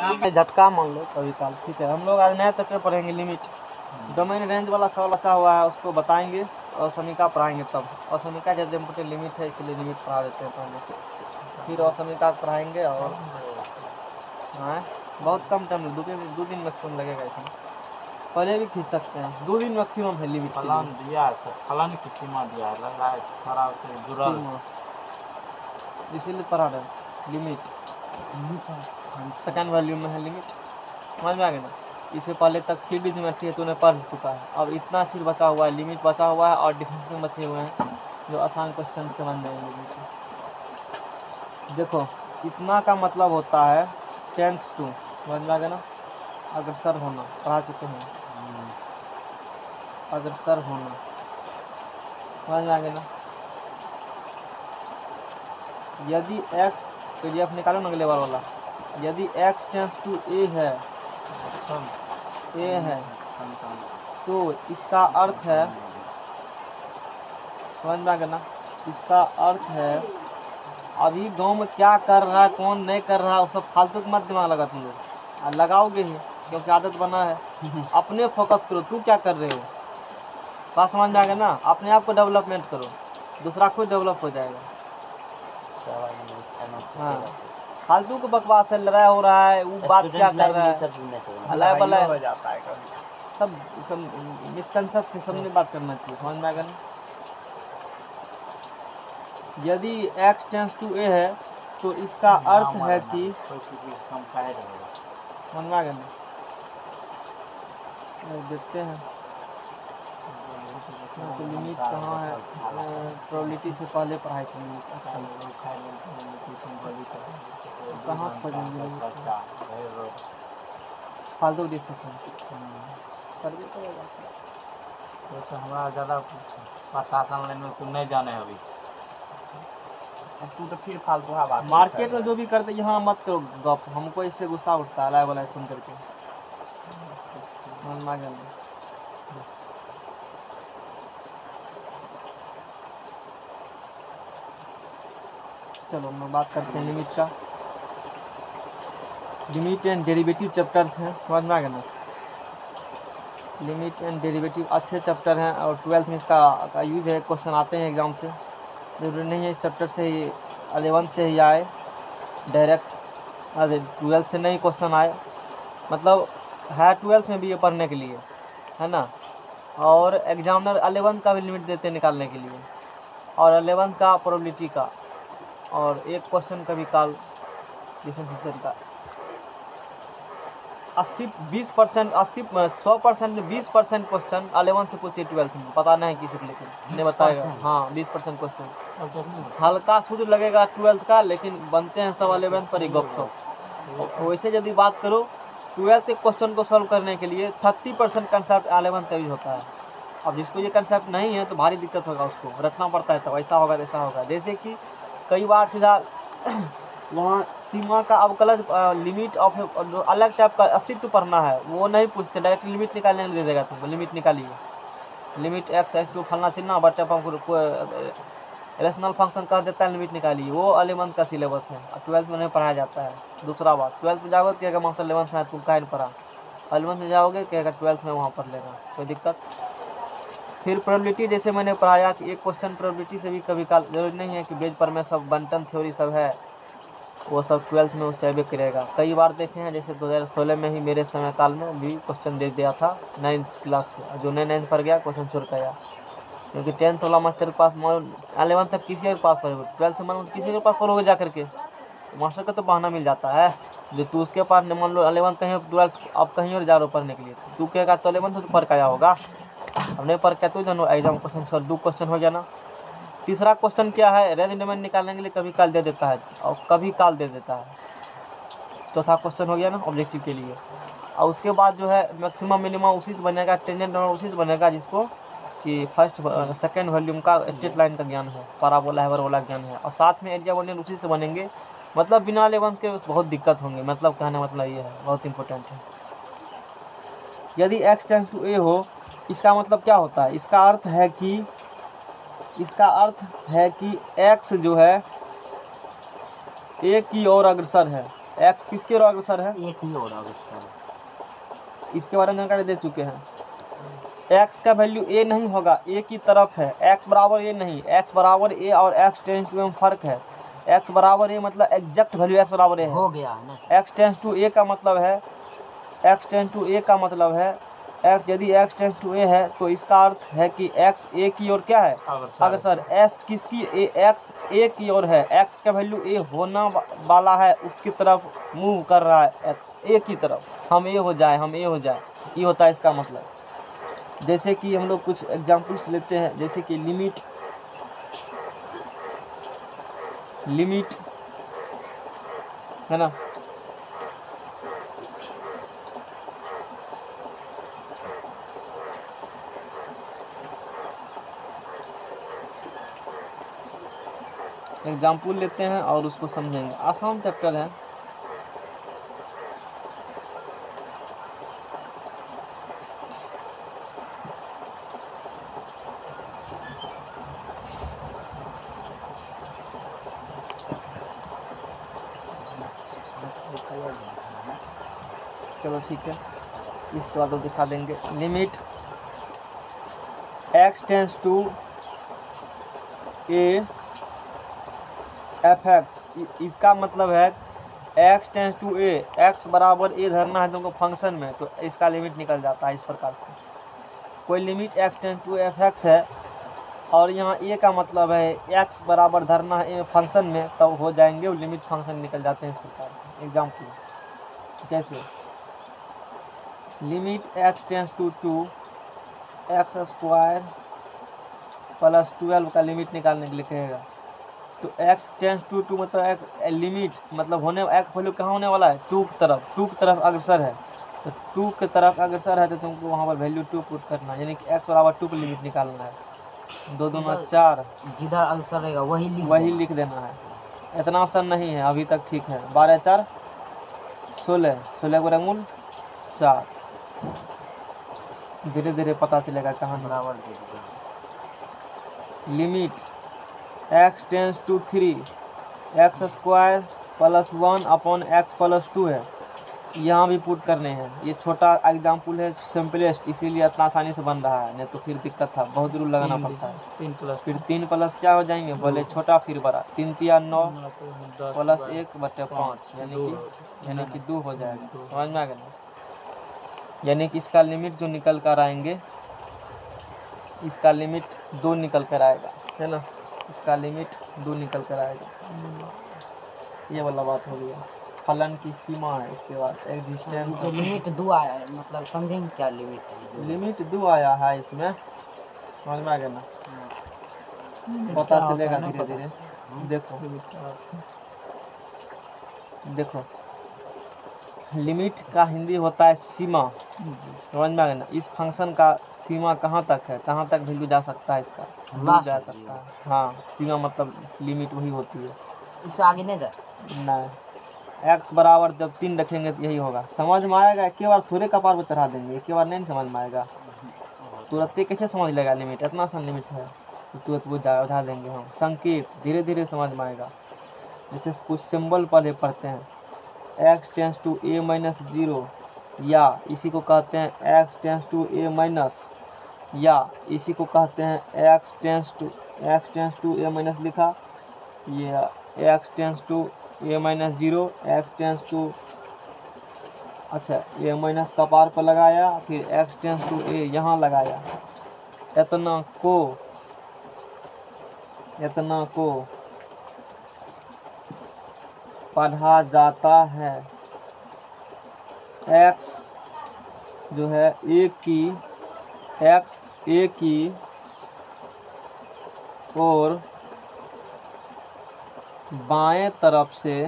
झटका मान लो कभी काल। ठीक है, हम लोग आज नया चैप्टर पढ़ेंगे लिमिट। डोमेन रेंज वाला सवाल बचा हुआ है, उसको बताएंगे और समीका पढ़ाएंगे तब। और समीका जैसे इम्पोर्टेंट लिमिट है, इसलिए लिमिट पढ़ा देते हैं पहले, फिर और समीका पढ़ाएंगे। और हाँ, बहुत कम टाइम, 2 दिन मैक्सिमम लगेगा इसमें। पहले भी खींच सकते हैं, 2 दिन मैक्सिमम है लिमिट। फलन दिया है, फलन की सीमा दिया है, लगा है खरा से जुड़ल, इसीलिए पढ़ा रहे लिमिट। सेकेंड वैल्यू में है लिमिट, समझ में आ गया ना। इससे पहले तक 3 डिजिट है तो उन्हें पढ़ चुका है। अब इतना चीज़ बचा हुआ है, लिमिट बचा हुआ है और डिफरेंशियल बचे हुए हैं, जो आसान क्वेश्चन से बन जाएंगे लिमिट। देखो, इतना का मतलब होता है टेंस टू, समझ में आ गया ना। अग्रसर होना पढ़ा चुके हैं, अग्रसर होना, समझ में आ गया ना। यदि x, PDF निकालो ना अगले बार वाला, यदि x टेंस टू a है, तो इसका अर्थ है, समझ में आ गया ना, इसका अर्थ है अभी गांव में क्या कर रहा है, कौन नहीं कर रहा है, वो सब फालतू का मत दिमाग लगा तुम लोग। लगाओगे ही क्योंकि आदत बना है। अपने फोकस करो, तू क्या कर रहे हो, बात समझ में आ गया ना। अपने आप को डेवलपमेंट करो, दूसरा खुद डेवलप हो जाएगा। हाँ, फालतू को बकवास है, लड़ाई हो रहा है, वो बात क्या कर रहा है, अलाय बलाय हो जाता है कभी। सब मिसकंसेप्ट से सबने बात करना चाहिए, समझ में आ गया ना। यदि x टेंस टू a है तो इसका अर्थ है कि, समझ में आ गया ना। देखते हैं तो लिमिट कहाँ है, प्रोबेबिलिटी से पहले पढ़ाई थी लिमिट। कहाँ खोजेंगे फालतू डिस्कशन कर भी करेगा। तो हमारा ज़्यादा प्रशासन लाइन में तुम नहीं जाने अभी, तू तो फिर फालतू बात। मार्केट में जो भी करते यहाँ मत करो गप, हमको इससे गुस्सा उठता है अलाय बलाय सुन करके। मन मांगे चलो हम बात करते हैं लिमिट का। लिमिट एंड डेरिवेटिव चैप्टर्स हैं, समझ में आ गया ना। लिमिट एंड डेरिवेटिव अच्छे चैप्टर हैं और 12th में इसका यूज है, क्वेश्चन आते हैं एग्जाम से। जरूरी नहीं है इस चैप्टर से ही 11th से ही आए डायरेक्ट, 12th से नहीं क्वेश्चन आए, मतलब है 12th में भी ये पढ़ने के लिए, है ना। और एग्जामिनर 11th का भी लिमिट देते हैं निकालने के लिए, और 11th का प्रोबेबिलिटी का, और एक क्वेश्चन का भी काल डिफरेंशियल का। 100% में 20% क्वेश्चन 11th से पूछते 12th में, पता नहीं किसी को, लेकिन नहीं बताएगा। हाँ, 20% क्वेश्चन हल्का सूद लगेगा 12th का, लेकिन बनते हैं सब 11th पर ही गपशप। वैसे यदि बात करो 12th के क्वेश्चन को सॉल्व करने के लिए 30% कंसेप्ट 11th का यूज होता है। अब जिसको ये कंसेप्ट नहीं है तो भारी दिक्कत होगा, उसको रटना पड़ता है, तो ऐसा होगा वैसा होगा। जैसे कि कई बार फिलहाल वहाँ सीमा का अवकलज लिमिट ऑफ जो अलग टाइप का अस्तित्व पढ़ना है वो नहीं पूछते, डायरेक्ट लिमिट निकालने दे देगा तुमको। लिमिट निकालिए, लिमिट x x2 फलना चिन्ह बट रेशनल फंक्शन कह देता है, लिमिट निकालिए। वो 11th का सिलेबस है, 12th में नहीं पढ़ाया जाता है। दूसरा बात, 12th में जाओगे कहेगा मास्टर 11th में तुम काहे नहीं पढ़ा, 11th में जाओगे कहेगा 12th में वहाँ पढ़ लेगा, कोई दिक्कत। फिर प्रोबेबिलिटी जैसे मैंने पढ़ाया कि एक क्वेश्चन प्रोबेबिलिटी से भी कभी काल, जरूरी नहीं है कि बेज पर में सब बंटन थ्योरी सब है, वो सब 12th में उससे भी करेगा। कई बार देखे हैं, जैसे 2016 में ही मेरे समय काल में भी क्वेश्चन दे दिया था 9th क्लास से, जो 9th पर गया क्वेश्चन छोड़ कर गया, क्योंकि 10th वाला मास्टर के पास 11th तक किसी के पास पढ़ोगे, 12th में किसी के पास पढ़ोगे जा करके, मास्टर का तो बहाना मिल जाता है। जो तू उसके पास मान लो 11th कहीं 12th अब कहीं और जा रहे हो पढ़ने के लिए, तू कहेगा तो 11th तो पढ़ के आया होगा, अब नहीं पढ़ के तू जानो एग्जाम क्वेश्चन सॉल्व 2 क्वेश्चन हो जाना। तीसरा क्वेश्चन क्या है, रेंज डोमेन निकालने के लिए कभी काल दे देता है और कभी काल दे देता है। चौथा क्वेश्चन हो गया ना ऑब्जेक्टिव के लिए। और उसके बाद जो है मैक्सिमम मिनिमम उसी से बनेगा, टेंजेंट उसी से बनेगा जिसको कि फर्स्ट सेकंड वॉल्यूम का स्ट्रेट लाइन का ज्ञान है, पैराबोला हाइपरबोला ज्ञान है, और साथ में एरिया बॉन्डिंग उसी से बनेंगे। मतलब बिना 11th के बहुत दिक्कत होंगे, मतलब कहने मतलब ये है, बहुत इंपॉर्टेंट है। यदि x टेंस टू a हो, इसका मतलब क्या होता है, इसका अर्थ है कि x जो है a की ओर अग्रसर है, एक्स किसकी ओर अग्रसर है? एक ही और अग्रसर। इसके बारे में जानकारी दे चुके हैं। एक्स का वैल्यू ए नहीं होगा, ए की तरफ है। एक्स बराबर ए नहीं, एक्स बराबर ए और एक्स टेंस टू में फ़र्क है। एक्स बराबर ए मतलब एग्जैक्ट वैल्यू एक्स बराबर ए हो है। गया है ना। एक्स टेंस टू ए का मतलब है, एक्स टेंस टू ए का मतलब है एक्स, यदि एक्स टेंस टू ए है तो इसका अर्थ है कि एक्स ए की ओर क्या है? अग्रसर। एस किसकी? ए, एक्स ए की ओर है। एक्स का वैल्यू ए होना वाला है, उसकी तरफ मूव कर रहा है एक्स ए की तरफ। हम ए हो जाए, हम ए हो जाए, ये होता है इसका मतलब। जैसे कि हम लोग कुछ एग्जाम्पल्स लेते हैं, जैसे कि लिमिट है ना, एग्जाम्पल लेते हैं और उसको समझेंगे। आसान चैप्टर है। चलो ठीक है, इसके बाद दिखा देंगे। Limit X tends to A F X, इसका मतलब है x tends to A, X बराबर ए धरना है तुमको फंक्शन में, तो इसका लिमिट निकल जाता है इस प्रकार से। कोई limit X tends to F X है और यहाँ ए का मतलब है एक्स बराबर धरना है ए फंक्शन में, तब तो हो जाएंगे वो लिमिट फंक्शन निकल जाते हैं इस प्रकार से। एग्जाम्पल जैसे limit X tends to X square plus 12 का लिमिट निकालने के लिए कहेगा, तो एक्स टेंस टू मतलब एक लिमिट मतलब होने, एक वैल्यू कहाँ होने वाला है? 2 की तरफ अग्रसर है, तो 2 की तरफ अग्रसर है तो तुमको वहाँ पर वैल्यू 2 पुट करना है, यानी कि एक्स बराबर 2 की लिमिट निकालना है। 2 दूना 4, जिधर अग्रसर रहेगा वही लिख देना है। इतना आसान नहीं है, अभी तक ठीक है। 12 4 16, 16 को रंगूल 4, धीरे धीरे पता चलेगा कहाँ बराबर। Limit X tends to 3 X square plus 1 upon X plus 2 है, यहाँ भी पुट करने हैं। ये छोटा एग्जाम्पल है, सिंपलेस्ट, इसीलिए इतना आसानी से बन रहा है, नहीं तो फिर दिक्कत था, बहुत दूर लगाना पड़ता है। 3 प्लस फिर 3 प्लस क्या हो जाएंगे? पहले छोटा फिर बड़ा। 3 3 9 प्लस 1/5, यानी कि 2 हो जाएगा। समझ में आ गया ना? यानी कि इसका लिमिट जो निकल कर आएंगे, इसका लिमिट 2 निकल कर आएगा, है ना, इसका लिमिट 2 निकल कर आएगा। ये वाला बात हो गया। फलन की सीमा है। इसके बाद एग्जिस्टेंस, तो लिमिट 2 आया है, मतलब समझेंगे क्या लिमिट है? लिमिट 2 आया है इसमें, समझ में आ गया ना? पता चलेगा धीरे धीरे। देखो लिमिट का हिंदी होता है सीमा, समझ में आ गया ना? इस फंक्शन का सीमा कहाँ तक है, कहाँ तक वैल्यू जा सकता है, इसका दूर जा सकता है। हाँ, सीमा मतलब लिमिट वही होती है, इससे आगे नहीं जा सकता। नहीं, एक्स बराबर जब 3 रखेंगे तो यही होगा। समझ में आएगा? एक बार थोड़े कपार पर चढ़ा देंगे, एक बार नहीं समझ में आएगा, तुरंत कैसे समझ लेगा लिमिट? इतना सा लिमिट है तो तुरंत वो उठा देंगे हम। संकेत धीरे धीरे समझ में आएगा। जैसे कुछ सिंबल पहले पढ़ते हैं, x tends to A minus 0, या इसी को कहते हैं x tends to A minus, या इसी को कहते हैं x tends to A minus लिखा, ये X tends to A minus 0, X tends to, अच्छा ए माइनस कपार पर लगाया, फिर एक्स टेंस टू ए यहाँ लगाया। इतना को पढ़ा जाता है। एक्स जो है एक्स ए की और बाएं तरफ से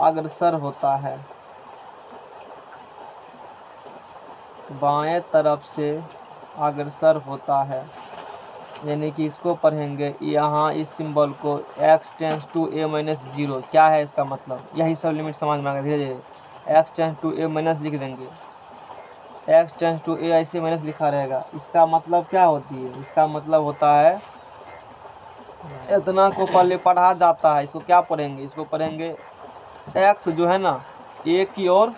अग्रसर होता है, बाएं तरफ से अग्रसर होता है। यानी कि इसको पढ़ेंगे यहाँ, इस सिंबल को X tends to A minus 0, क्या है इसका मतलब? यही सब लिमिट समझ में आ गया धीरे धीरे। X tends to A minus लिख देंगे, एक्स टेंस टू ए ऐसे माइनस लिखा रहेगा। इसका मतलब क्या होती है? इसका मतलब होता है इतना को पहले पढ़ा जाता है, इसको क्या पढ़ेंगे, इसको पढ़ेंगे एक्स जो है ना ए की ओर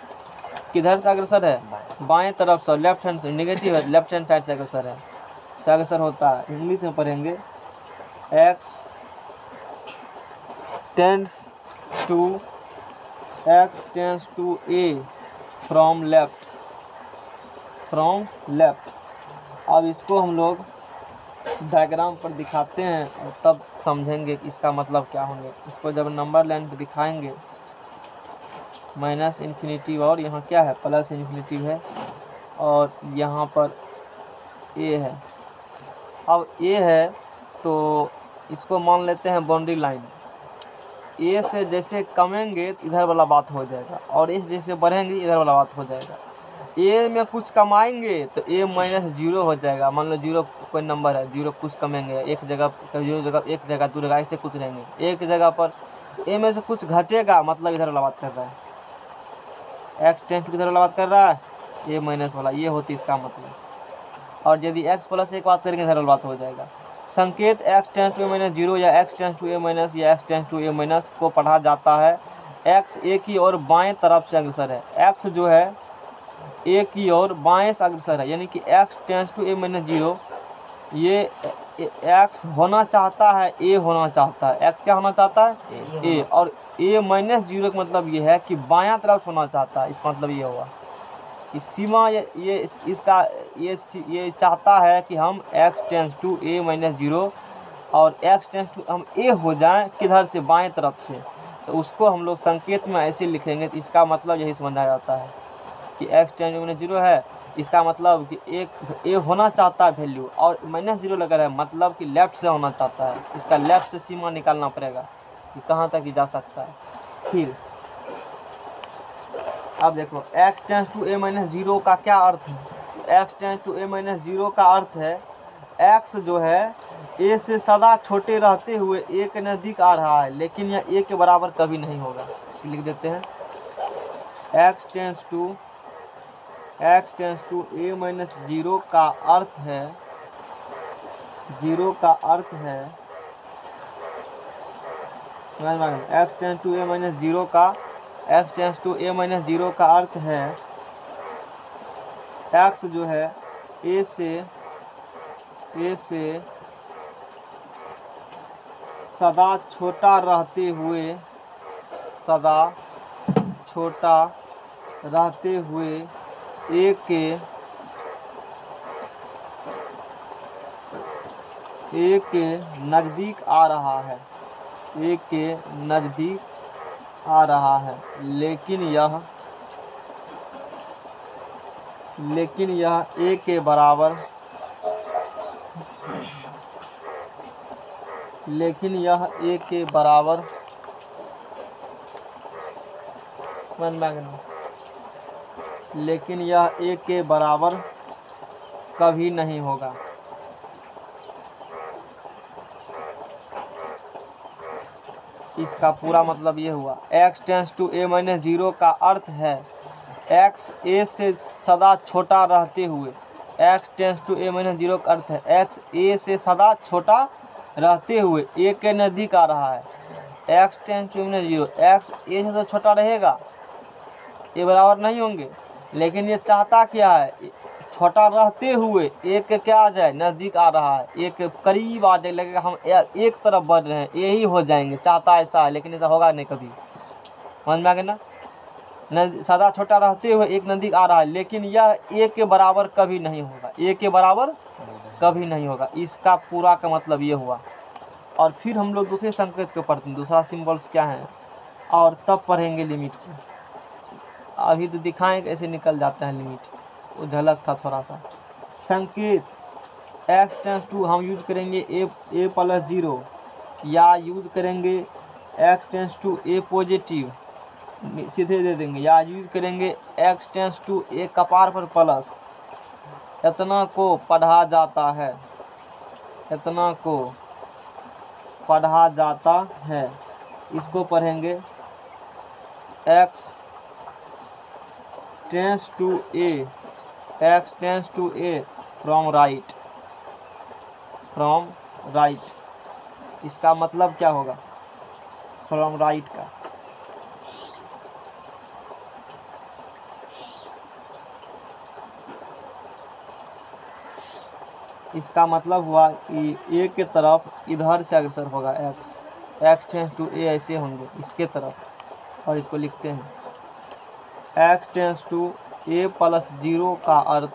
किधर से अग्रसर है, बाएं तरफ से, लेफ्ट हैंड से, निगेटिव है, लेफ्ट हैंड साइड से अग्रसर है, से अग्रसर होता है। इंग्लिश में पढ़ेंगे X tends to A from left, अब इसको हम लोग डायग्राम पर दिखाते हैं और तब समझेंगे कि इसका मतलब क्या होंगे। इसको जब नंबर लाइन पर दिखाएंगे माइनस इन्फिनिटी और यहाँ क्या है प्लस इन्फिनिटी है और यहाँ पर ए है। अब ए है तो इसको मान लेते हैं बाउंड्री लाइन, ए से जैसे कमेंगे तो इधर वाला बात हो जाएगा और ए जैसे बढ़ेंगे इधर वाला बात हो जाएगा। ए में कुछ कमाएंगे तो ए माइनस जीरो हो जाएगा, मान लो जीरो कोई नंबर है, जीरो कुछ कमेंगे एक जगह, जीरो जगह एक जगह दो जगह ऐसे कुछ रहेंगे, एक जगह पर ए में से कुछ घटेगा मतलब इधर वाला बात कर रहा है, एक्स टेंस टू इधर वाला बात कर रहा है, ए माइनस वाला ये होती इसका मतलब। और यदि एक्स प्लस एक बात करेंगे इधर वाला बात हो जाएगा। संकेत x tends to A minus zero या x tends to A minus या x tends to A minus को पढ़ा जाता है एक्स ए की ओर बाएं तरफ से अग्रसर है, एक्स जो है ए की ओर बाएं से अग्रसर है, यानी कि X tends to A minus zero, ये एक्स होना चाहता है ए होना चाहता है, एक्स क्या होना चाहता है ए, और ए माइनस जीरो का मतलब ये है कि बायां तरफ होना चाहता है। इसका मतलब ये हुआ कि सीमा ये चाहता है कि हम X tends to A minus zero और एक्स टेंस टू हम ए हो जाएं किधर से बाएं तरफ से, तो उसको हम लोग संकेत में ऐसे लिखेंगे। तो इसका मतलब यही समझा जाता है कि X tends to minus zero है, इसका मतलब कि एक ए होना चाहता है वैल्यू और माइनस जीरो लगा है मतलब कि लेफ्ट से होना चाहता है, इसका लेफ्ट से सीमा निकालना पड़ेगा कि कहाँ तक ही जा सकता है। फिर अब देखो X tends to A minus zero का क्या अर्थ है, x tends to A minus zero का अर्थ है एक्स जो है ए से सदा छोटे रहते हुए ए के नज़दीक आ रहा है, लेकिन यह ए के बराबर कभी नहीं होगा। लिख देते हैं x tends to A minus zero का अर्थ है, जीरो का अर्थ है x tends to A minus zero का, x tends to A minus zero का अर्थ है एक्स जो है ए से सदा छोटा रहते हुए, सदा छोटा रहते हुए ए के नज़दीक आ रहा है, ए के नज़दीक आ रहा है, लेकिन यह ए के बराबर, लेकिन यह ए के बराबर लेकिन यह ए के बराबर कभी नहीं होगा। इसका पूरा मतलब ये हुआ X tends to A minus zero का अर्थ है एक्स ए से सदा छोटा रहते हुए, X tends to A minus zero का अर्थ है एक्स ए से सदा छोटा रहते हुए ए के नज़दीक आ रहा है। X tends to A minus zero, x A से तो छोटा रहेगा, ए बराबर नहीं होंगे, लेकिन ये चाहता क्या है छोटा रहते हुए एक के क्या आ जाए नज़दीक आ रहा है, एक करीब आ जाए, लगेगा हम एक तरफ बढ़ रहे हैं, यही हो जाएंगे, चाहता ऐसा है लेकिन ऐसा होगा नहीं कभी। समझ में आ गया ना, सदा छोटा रहते हुए एक नज़दीक आ रहा है, लेकिन यह ए के बराबर कभी नहीं होगा, ए के बराबर कभी नहीं होगा। इसका पूरा का मतलब ये हुआ। और फिर हम लोग दूसरे संकेत को पढ़ते हैं, दूसरा सिंबल्स क्या है और तब पढ़ेंगे लिमिट को। अभी तो दिखाएं कैसे निकल जाता है लिमिट, वो झलक था थोड़ा सा। संकेत एक्स टेंस टू हम यूज करेंगे ए प्लस जीरो, या यूज करेंगे X tends to A positive, सीधे दे देंगे, या यूज करेंगे एक्स टेंस टू ए कपार पर प्लस। इतना को पढ़ा जाता है, इतना को पढ़ा जाता है, इसको पढ़ेंगे X tends to A, X tends to A from right, इसका मतलब क्या होगा फ्रॉम राइट का? इसका मतलब हुआ कि ए के तरफ इधर से अग्रसर होगा एक्स टेंस टू ए ऐसे होंगे इसके तरफ, और इसको लिखते हैं x tends to A plus zero का अर्थ,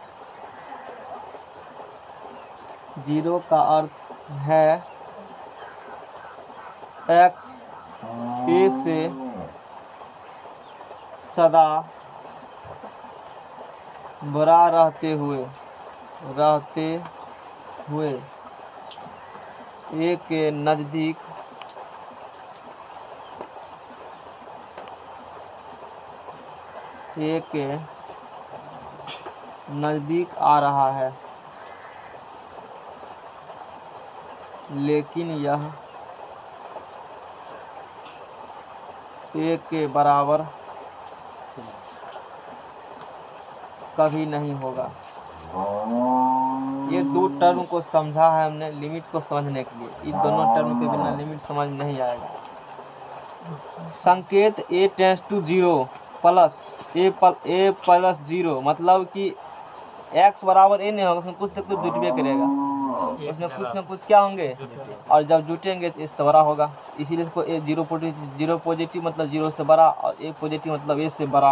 जीरो का अर्थ है एक्स ए से सदा बड़ा रहते हुए ए के नज़दीक आ रहा है, लेकिन यह ए के बराबर कभी नहीं होगा। ये दो टर्म को समझा है हमने लिमिट को समझने के लिए, इन दोनों टर्म के बिना लिमिट समझ नहीं आएगा। संकेत A tends to zero plus A plus zero, मतलब कि एक्स बराबर ए नहीं होगा, उसमें कुछ न कुछ जुटबे करेगा, उसमें कुछ न कुछ क्या होंगे, और जब जुटेंगे तो इससे बड़ा होगा, इसीलिए इसको ए जीरो पॉजिटिव मतलब जीरो से बड़ा, और ए पॉजिटिव मतलब ए से बड़ा,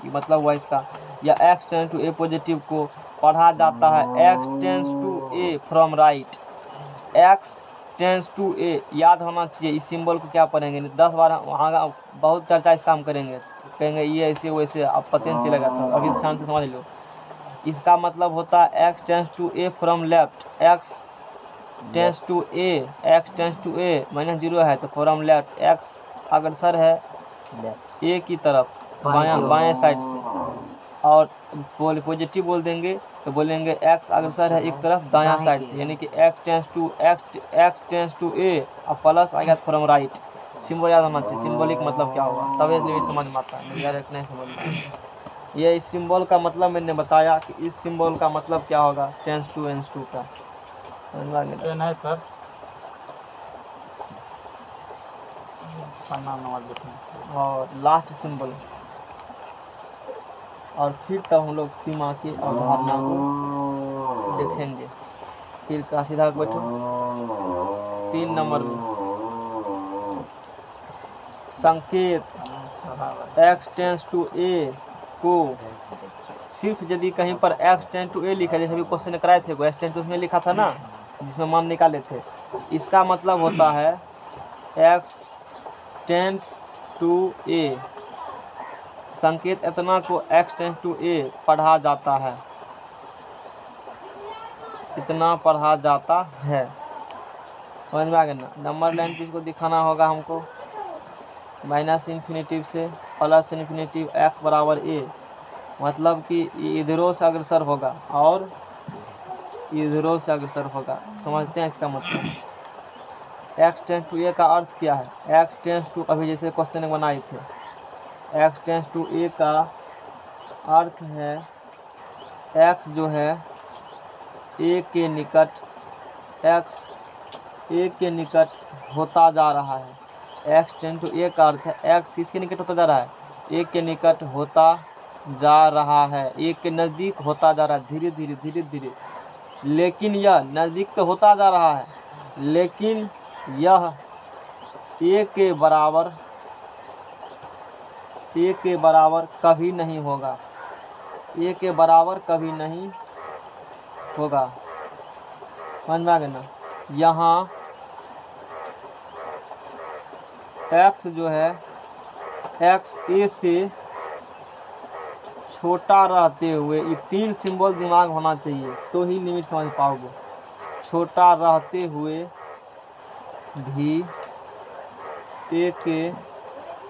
ये मतलब हुआ इसका। या x tends to A positive को पढ़ा जाता है x tends to A from right, x tends to A याद होना चाहिए। इस सिंबल को क्या पढ़ेंगे 10 बार, वहाँ बहुत चर्चा इस काम करेंगे, कहेंगे ये ऐसे वैसे, आप पता नहीं चलेगा, तो अभी शांति से समझ लो। इसका मतलब होता है x tends to A from left, X tends to A minus zero है तो फ्रॉम लेफ्ट, एक्स अग्रसर है ए की तरफ बाएं साइड से, और पॉजिटिव बोल देंगे तो बोलेंगे एक्स अग्रसर है एक तरफ दायां साइड से, यानी कि एक्स टेंस टू ए और प्लस आ गया फ्रॉम राइट। सिंबल याद होना चाहिए, सिंबलिक मतलब क्या होगा, तभी लिमिट समझ में आता है, डायरेक्ट नहीं समझ। ये इस सिंबल का मतलब मैंने बताया कि इस सिंबल का मतलब क्या होगा टेंस टू एंस टू का, समझ में आ गया? नहीं सर, नंबर और लास्ट सिंबल, और फिर तब हम लोग सीमा की अवधारणा को देखेंगे। फिर का सीधा बैठो 3 नंबर में संकेत एक्स टेंस टू ए को सिर्फ यदि कहीं पर एक्स टेंस टू ए लिखा, जैसे अभी क्वेश्चन कराए थे एक्स टेंस टू उसमें लिखा था ना, जिसमें मान निकाले थे, इसका मतलब होता है एक्स टेंस टू ए, संकेत इतना को एक्स टेंस टू ए पढ़ा जाता है, इतना पढ़ा जाता है, समझ में आ गया ना? नंबर लाइन पे इसको दिखाना होगा हमको, माइनस इन्फिनेटिव से प्लस इन्फिनेटिव एक्स बराबर ए, मतलब कि इधरों से अग्रसर होगा और इधरों से अग्रसर होगा, समझते हैं इसका मतलब। एक्स टेंस टू ए का अर्थ क्या है, एक्स टेंस टू, अभी जैसे क्वेश्चन बनाए थे, एक्स टेंस टू ए का अर्थ है एक्स जो है ए के निकट, एक्स ए के निकट होता जा रहा है। एक्स टेंस टू ए का अर्थ है एक्स किसके निकट होता जा रहा है, ए के निकट होता जा रहा है, ए के नज़दीक होता जा रहा है, धीरे धीरे, लेकिन यह नज़दीक तो होता जा रहा है, लेकिन यह ए के बराबर कभी नहीं होगा, ए के बराबर कभी नहीं होगा, समझ में आ गया ना? यहाँ एक्स जो है एक्स ए से छोटा रहते हुए, ये 3 सिंबल दिमाग होना चाहिए तो ही लिमिट समझ पाओगे। छोटा रहते हुए भी ए के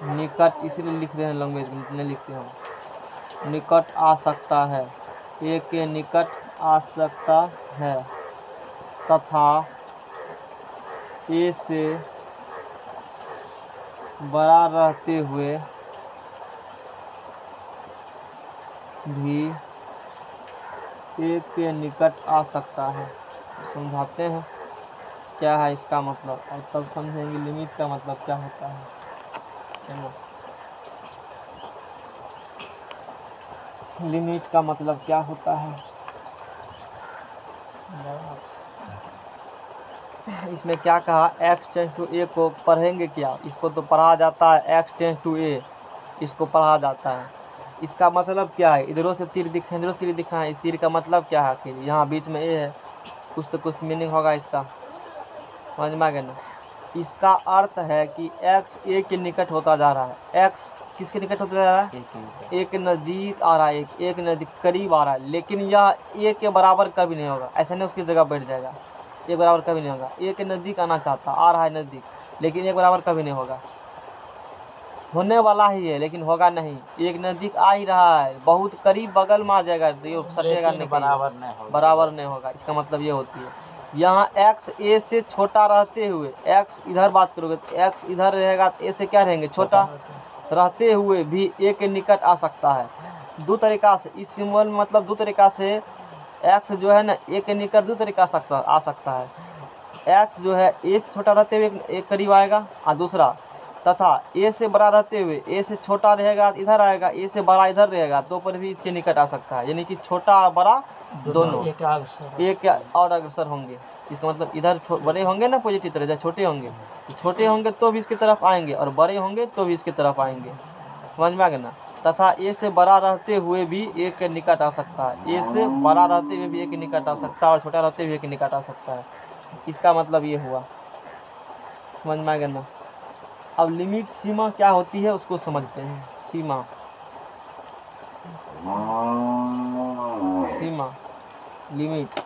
निकट, इसलिए लिख रहे हैं लैंग्वेज में, इतने लिखते हैं, निकट आ सकता है, ए के निकट आ सकता है, तथा ए से बड़ा रहते हुए भी ए के निकट आ सकता है। समझाते हैं, क्या है इसका मतलब, और तब समझेंगे लिमिट का मतलब क्या होता है ना। लिमिट का मतलब क्या होता है, इसमें क्या कहा, x टेंस टू a को पढ़ेंगे क्या, इसको तो पढ़ा जाता है x टेंस टू a, इसको पढ़ा जाता है। इसका मतलब क्या है, इधरों से तीर दिखाएं, इधरों तीर दिखाएं, इस तीर का मतलब क्या है आखिर, यहाँ बीच में a है, कुछ तो कुछ मीनिंग होगा इसका, समझ में आ गया ना। इसका अर्थ है कि x a के निकट होता जा रहा है, x किसके निकट होता जा रहा है, एक नज़दीक आ रहा है, एक नज़दीक करीब आ रहा है, लेकिन यह a के बराबर कभी नहीं होगा, ऐसा नहीं उसकी जगह बैठ जाएगा, एक बराबर कभी नहीं होगा। एक नज़दीक आना चाहता, आ रहा है नज़दीक, लेकिन एक बराबर कभी नहीं होगा, होने वाला ही है लेकिन होगा नहीं। एक नज़दीक आ ही रहा है, बहुत करीब बगल में आ जाएगा, ये सटेगा नहीं, बराबर नहीं होगा। इसका मतलब ये होती है, यहाँ x a से छोटा रहते हुए, x इधर बात करोगे तो x इधर रहेगा तो a से क्या रहेंगे, छोटा रहते हुए भी a के निकट आ सकता है। दो तरीका से इस सिंबल में मतलब दो तरीका से x जो है ना a के निकट दो तरीका आ सकता है। x जो है a से छोटा रहते हुए एक करीब आएगा, और दूसरा तथा a से बड़ा रहते हुए a से छोटा रहेगा इधर आएगा, a से बड़ा इधर रहेगा, तो पर भी इसके निकट आ सकता है। यानी कि छोटा और बड़ा दोनों एक और अग्रसर होंगे। इसका मतलब इधर बड़े होंगे ना पॉजिटिव तरह, जब छोटे होंगे तो छोटे होंगे तो भी इसकी तरफ आएंगे, और बड़े होंगे तो भी इसकी तरफ आएंगे, समझ में आ गया ना। तथा a से बड़ा रहते हुए भी एक के निकट आ सकता है, a से बड़ा रहते हुए भी एक के निकट आ सकता है, और छोटा रहते हुए एक के निकट आ सकता है। इसका मतलब ये हुआ, समझ में आ गया ना। अब लिमिट सीमा क्या होती है उसको समझते हैं। सीमा, सीमा लिमिट,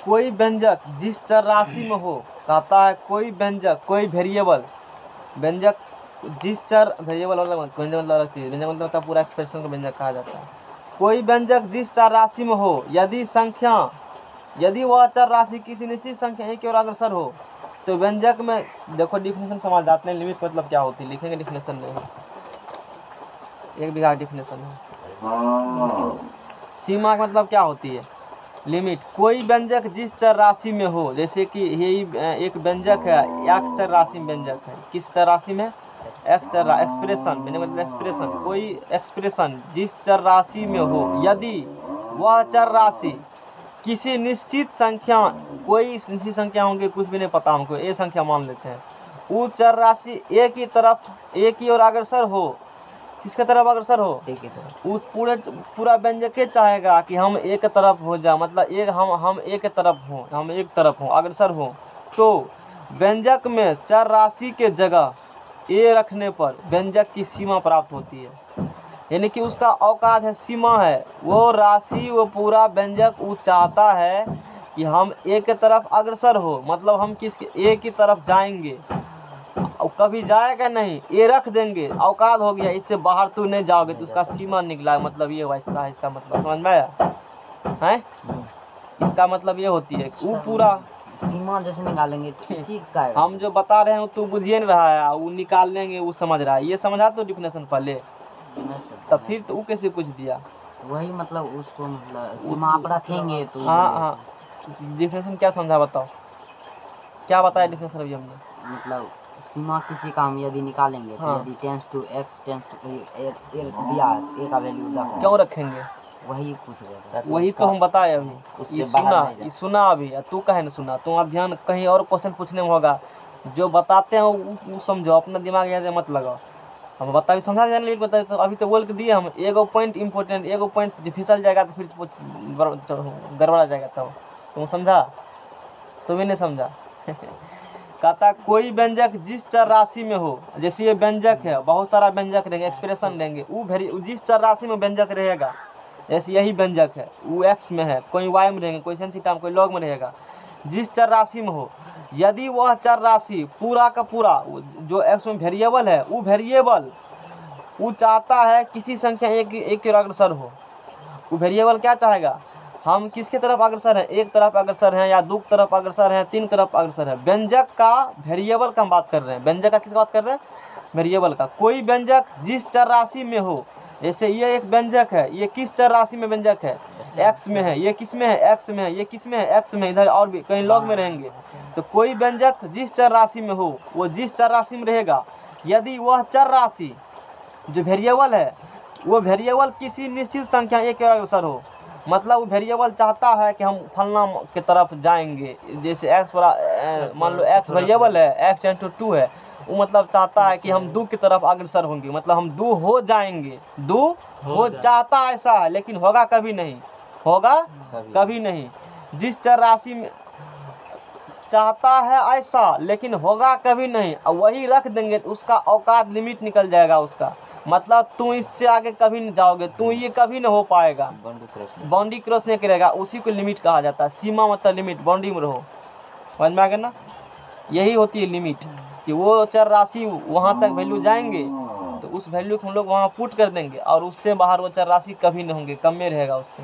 कोई व्यंजक जिस चर राशि में हो, कहता है कोई व्यंजक, कोई वेरिएबल, व्यंजक जिस चर, वेरिएबल मतलब व्यंजक मतलब पूरा एक्सप्रेशन को व्यंजक कहा जाता है। कोई व्यंजक जिस चर राशि में हो, यदि वह चर राशि किसी निश्चित संख्या की ओर अग्रसर हो, तो व्यंजक में देखो डिफिनेशन समझ जाते हैं। लिमिट मतलब क्या होती है, लिखेंगे डिफिनेशन नहीं, एक बिघा डिफिनेशन है। सीमा का मतलब क्या होती है, लिमिट, कोई व्यंजक जिस चर राशि में हो, जैसे कि यही एक व्यंजक है, एक चर राशि में व्यंजक है, किस चर राशि में, एक चर, एक्सप्रेशन मतलब एक्सप्रेशन, कोई एक्सप्रेशन जिस चर राशि में हो, यदि वह चर राशि किसी निश्चित संख्या, कोई निश्चित संख्या होंगे, कुछ भी नहीं पता हमको, ए संख्या मान लेते हैं, वो चर राशि ए की तरफ, ए की ओर अग्रसर हो, किसके तरफ अग्रसर हो, ए की तरफ, वो पूरा व्यंजक चाहेगा कि हम एक तरफ हो जाए, मतलब एक हम एक तरफ हो, हम एक तरफ हो, अग्रसर हो, तो व्यंजक में चर राशि के जगह ए रखने पर व्यंजक की सीमा प्राप्त होती है। यानी कि उसका औकात है, सीमा है, वो राशि, वो पूरा व्यंजक वो चाहता है कि हम ए की तरफ अग्रसर हो, मतलब हम किस ए की तरफ जाएंगे, कभी जाएगा नहीं, ए रख देंगे, औकात हो गया, इससे बाहर तू नहीं जाओगे, तो उसका सीमा निकला, मतलब ये हुआ इसका मतलब, समझ में आया है। इसका मतलब ये होती है वो पूरा सीमा जैसे निकालेंगे तो इसी का हम जो बता रहे हैं तू बुझिए नहीं रहा है, वो निकाल लेंगे, वो समझ रहा है, ये समझा तो डिफिनेशन पहले, तब फिर तो वो कैसे पूछ दिया, वही मतलब उसको मतलब सीमा आप रखेंगे तो। हाँ, डिफिनेशन क्या समझा बताओ, क्या बताया डिफिनेशन अभी हमने, मतलब सीमा किसी का हम यदि निकालेंगे तो यदि tends to x tends to A दिया है, ए का वैल्यू क्यों रखेंगे, वही पूछ रहे थे, वही तो हम बताए अभी, ये सुना अभी, तू कहे ना सुना, तुम ध्यान कहीं और क्वेश्चन पूछने में होगा, जो बताते हैं वो समझो, अपना दिमाग यहाँ मत लगाओ। हम बता भी समझा जाने बताए, तो अभी तो बोल के दिए हम, एगो पॉइंट इंपॉर्टेंट, एगो पॉइंट जो फिसल जाएगा तो फिर गड़बड़ा जाएगा, तब तुम समझा, तुम्हें नहीं समझा। कहता कोई व्यंजक जिस चर राशि में हो, जैसे ये व्यंजक है, बहुत सारा व्यंजक रहेंगे, एक्सप्रेशन देंगे, वो जिस चर राशि में व्यंजक रहेगा, जैसे यही व्यंजक है, वो एक्स में है, कोई वाई में रहेंगे, कोई sin थीटा में, कोई लॉग में रहेगा, जिस चर राशि में हो, यदि वह चर राशि पूरा का पूरा जो एक्स में वेरिएबल है, वो वेरिएबल वो चाहता है किसी संख्या एक की ओर अग्रसर हो, वो वेरिएबल क्या चाहेगा, हम किसके तरफ अग्रसर हैं, एक तरफ अग्रसर हैं, या दो तरफ अग्रसर हैं, तीन तरफ अग्रसर है। व्यंजक का, वेरिएबल का हम बात कर रहे हैं, व्यंजक का किसका बात कर रहे हैं, वेरिएबल का। कोई व्यंजक जिस चर राशि में हो, जैसे ये एक व्यंजक है, ये किस चर राशि में व्यंजक है, एक्स में है, ये किस में है, एक्स में है, ये किस में है, एक्स में, इधर और भी कहीं लॉग में रहेंगे। तो कोई व्यंजक जिस चर राशि में हो वो जिस चर राशि में रहेगा, यदि वह चर राशि जो वेरिएबल है वो वेरिएबल किसी निश्चित संख्या एक के अग्रसर हो, मतलब वो वेरिएबल चाहता है कि हम फलना के तरफ जाएंगे, जैसे एक्स मान लो एक्स वेरिएबल है, एक्स टेंस टू 2 है, वो मतलब चाहता है कि हम 2 की तरफ अग्रसर होंगे, मतलब हम 2 हो जाएंगे, 2 हो चाहता ऐसा है लेकिन होगा कभी नहीं, होगा कभी नहीं। जिस चर राशि में चाहता है ऐसा लेकिन होगा कभी नहीं, वही रख देंगे तो उसका औकात लिमिट निकल जाएगा उसका, मतलब तू इससे आगे कभी नहीं जाओगे, तू ये कभी नहीं हो पाएगा, बाउंड्री क्रॉस नहीं करेगा, उसी को लिमिट कहा जाता है। सीमा मतलब लिमिट, बाउंड्री में रहो, समझ में आ गया ना। यही होती है लिमिट कि वो चर राशि वहाँ तक वैल्यू जाएंगे तो उस वैल्यू को हम लोग वहाँ पुट कर देंगे और उससे बाहर वो चर राशि कभी नहीं होंगे, कम में रहेगा उससे,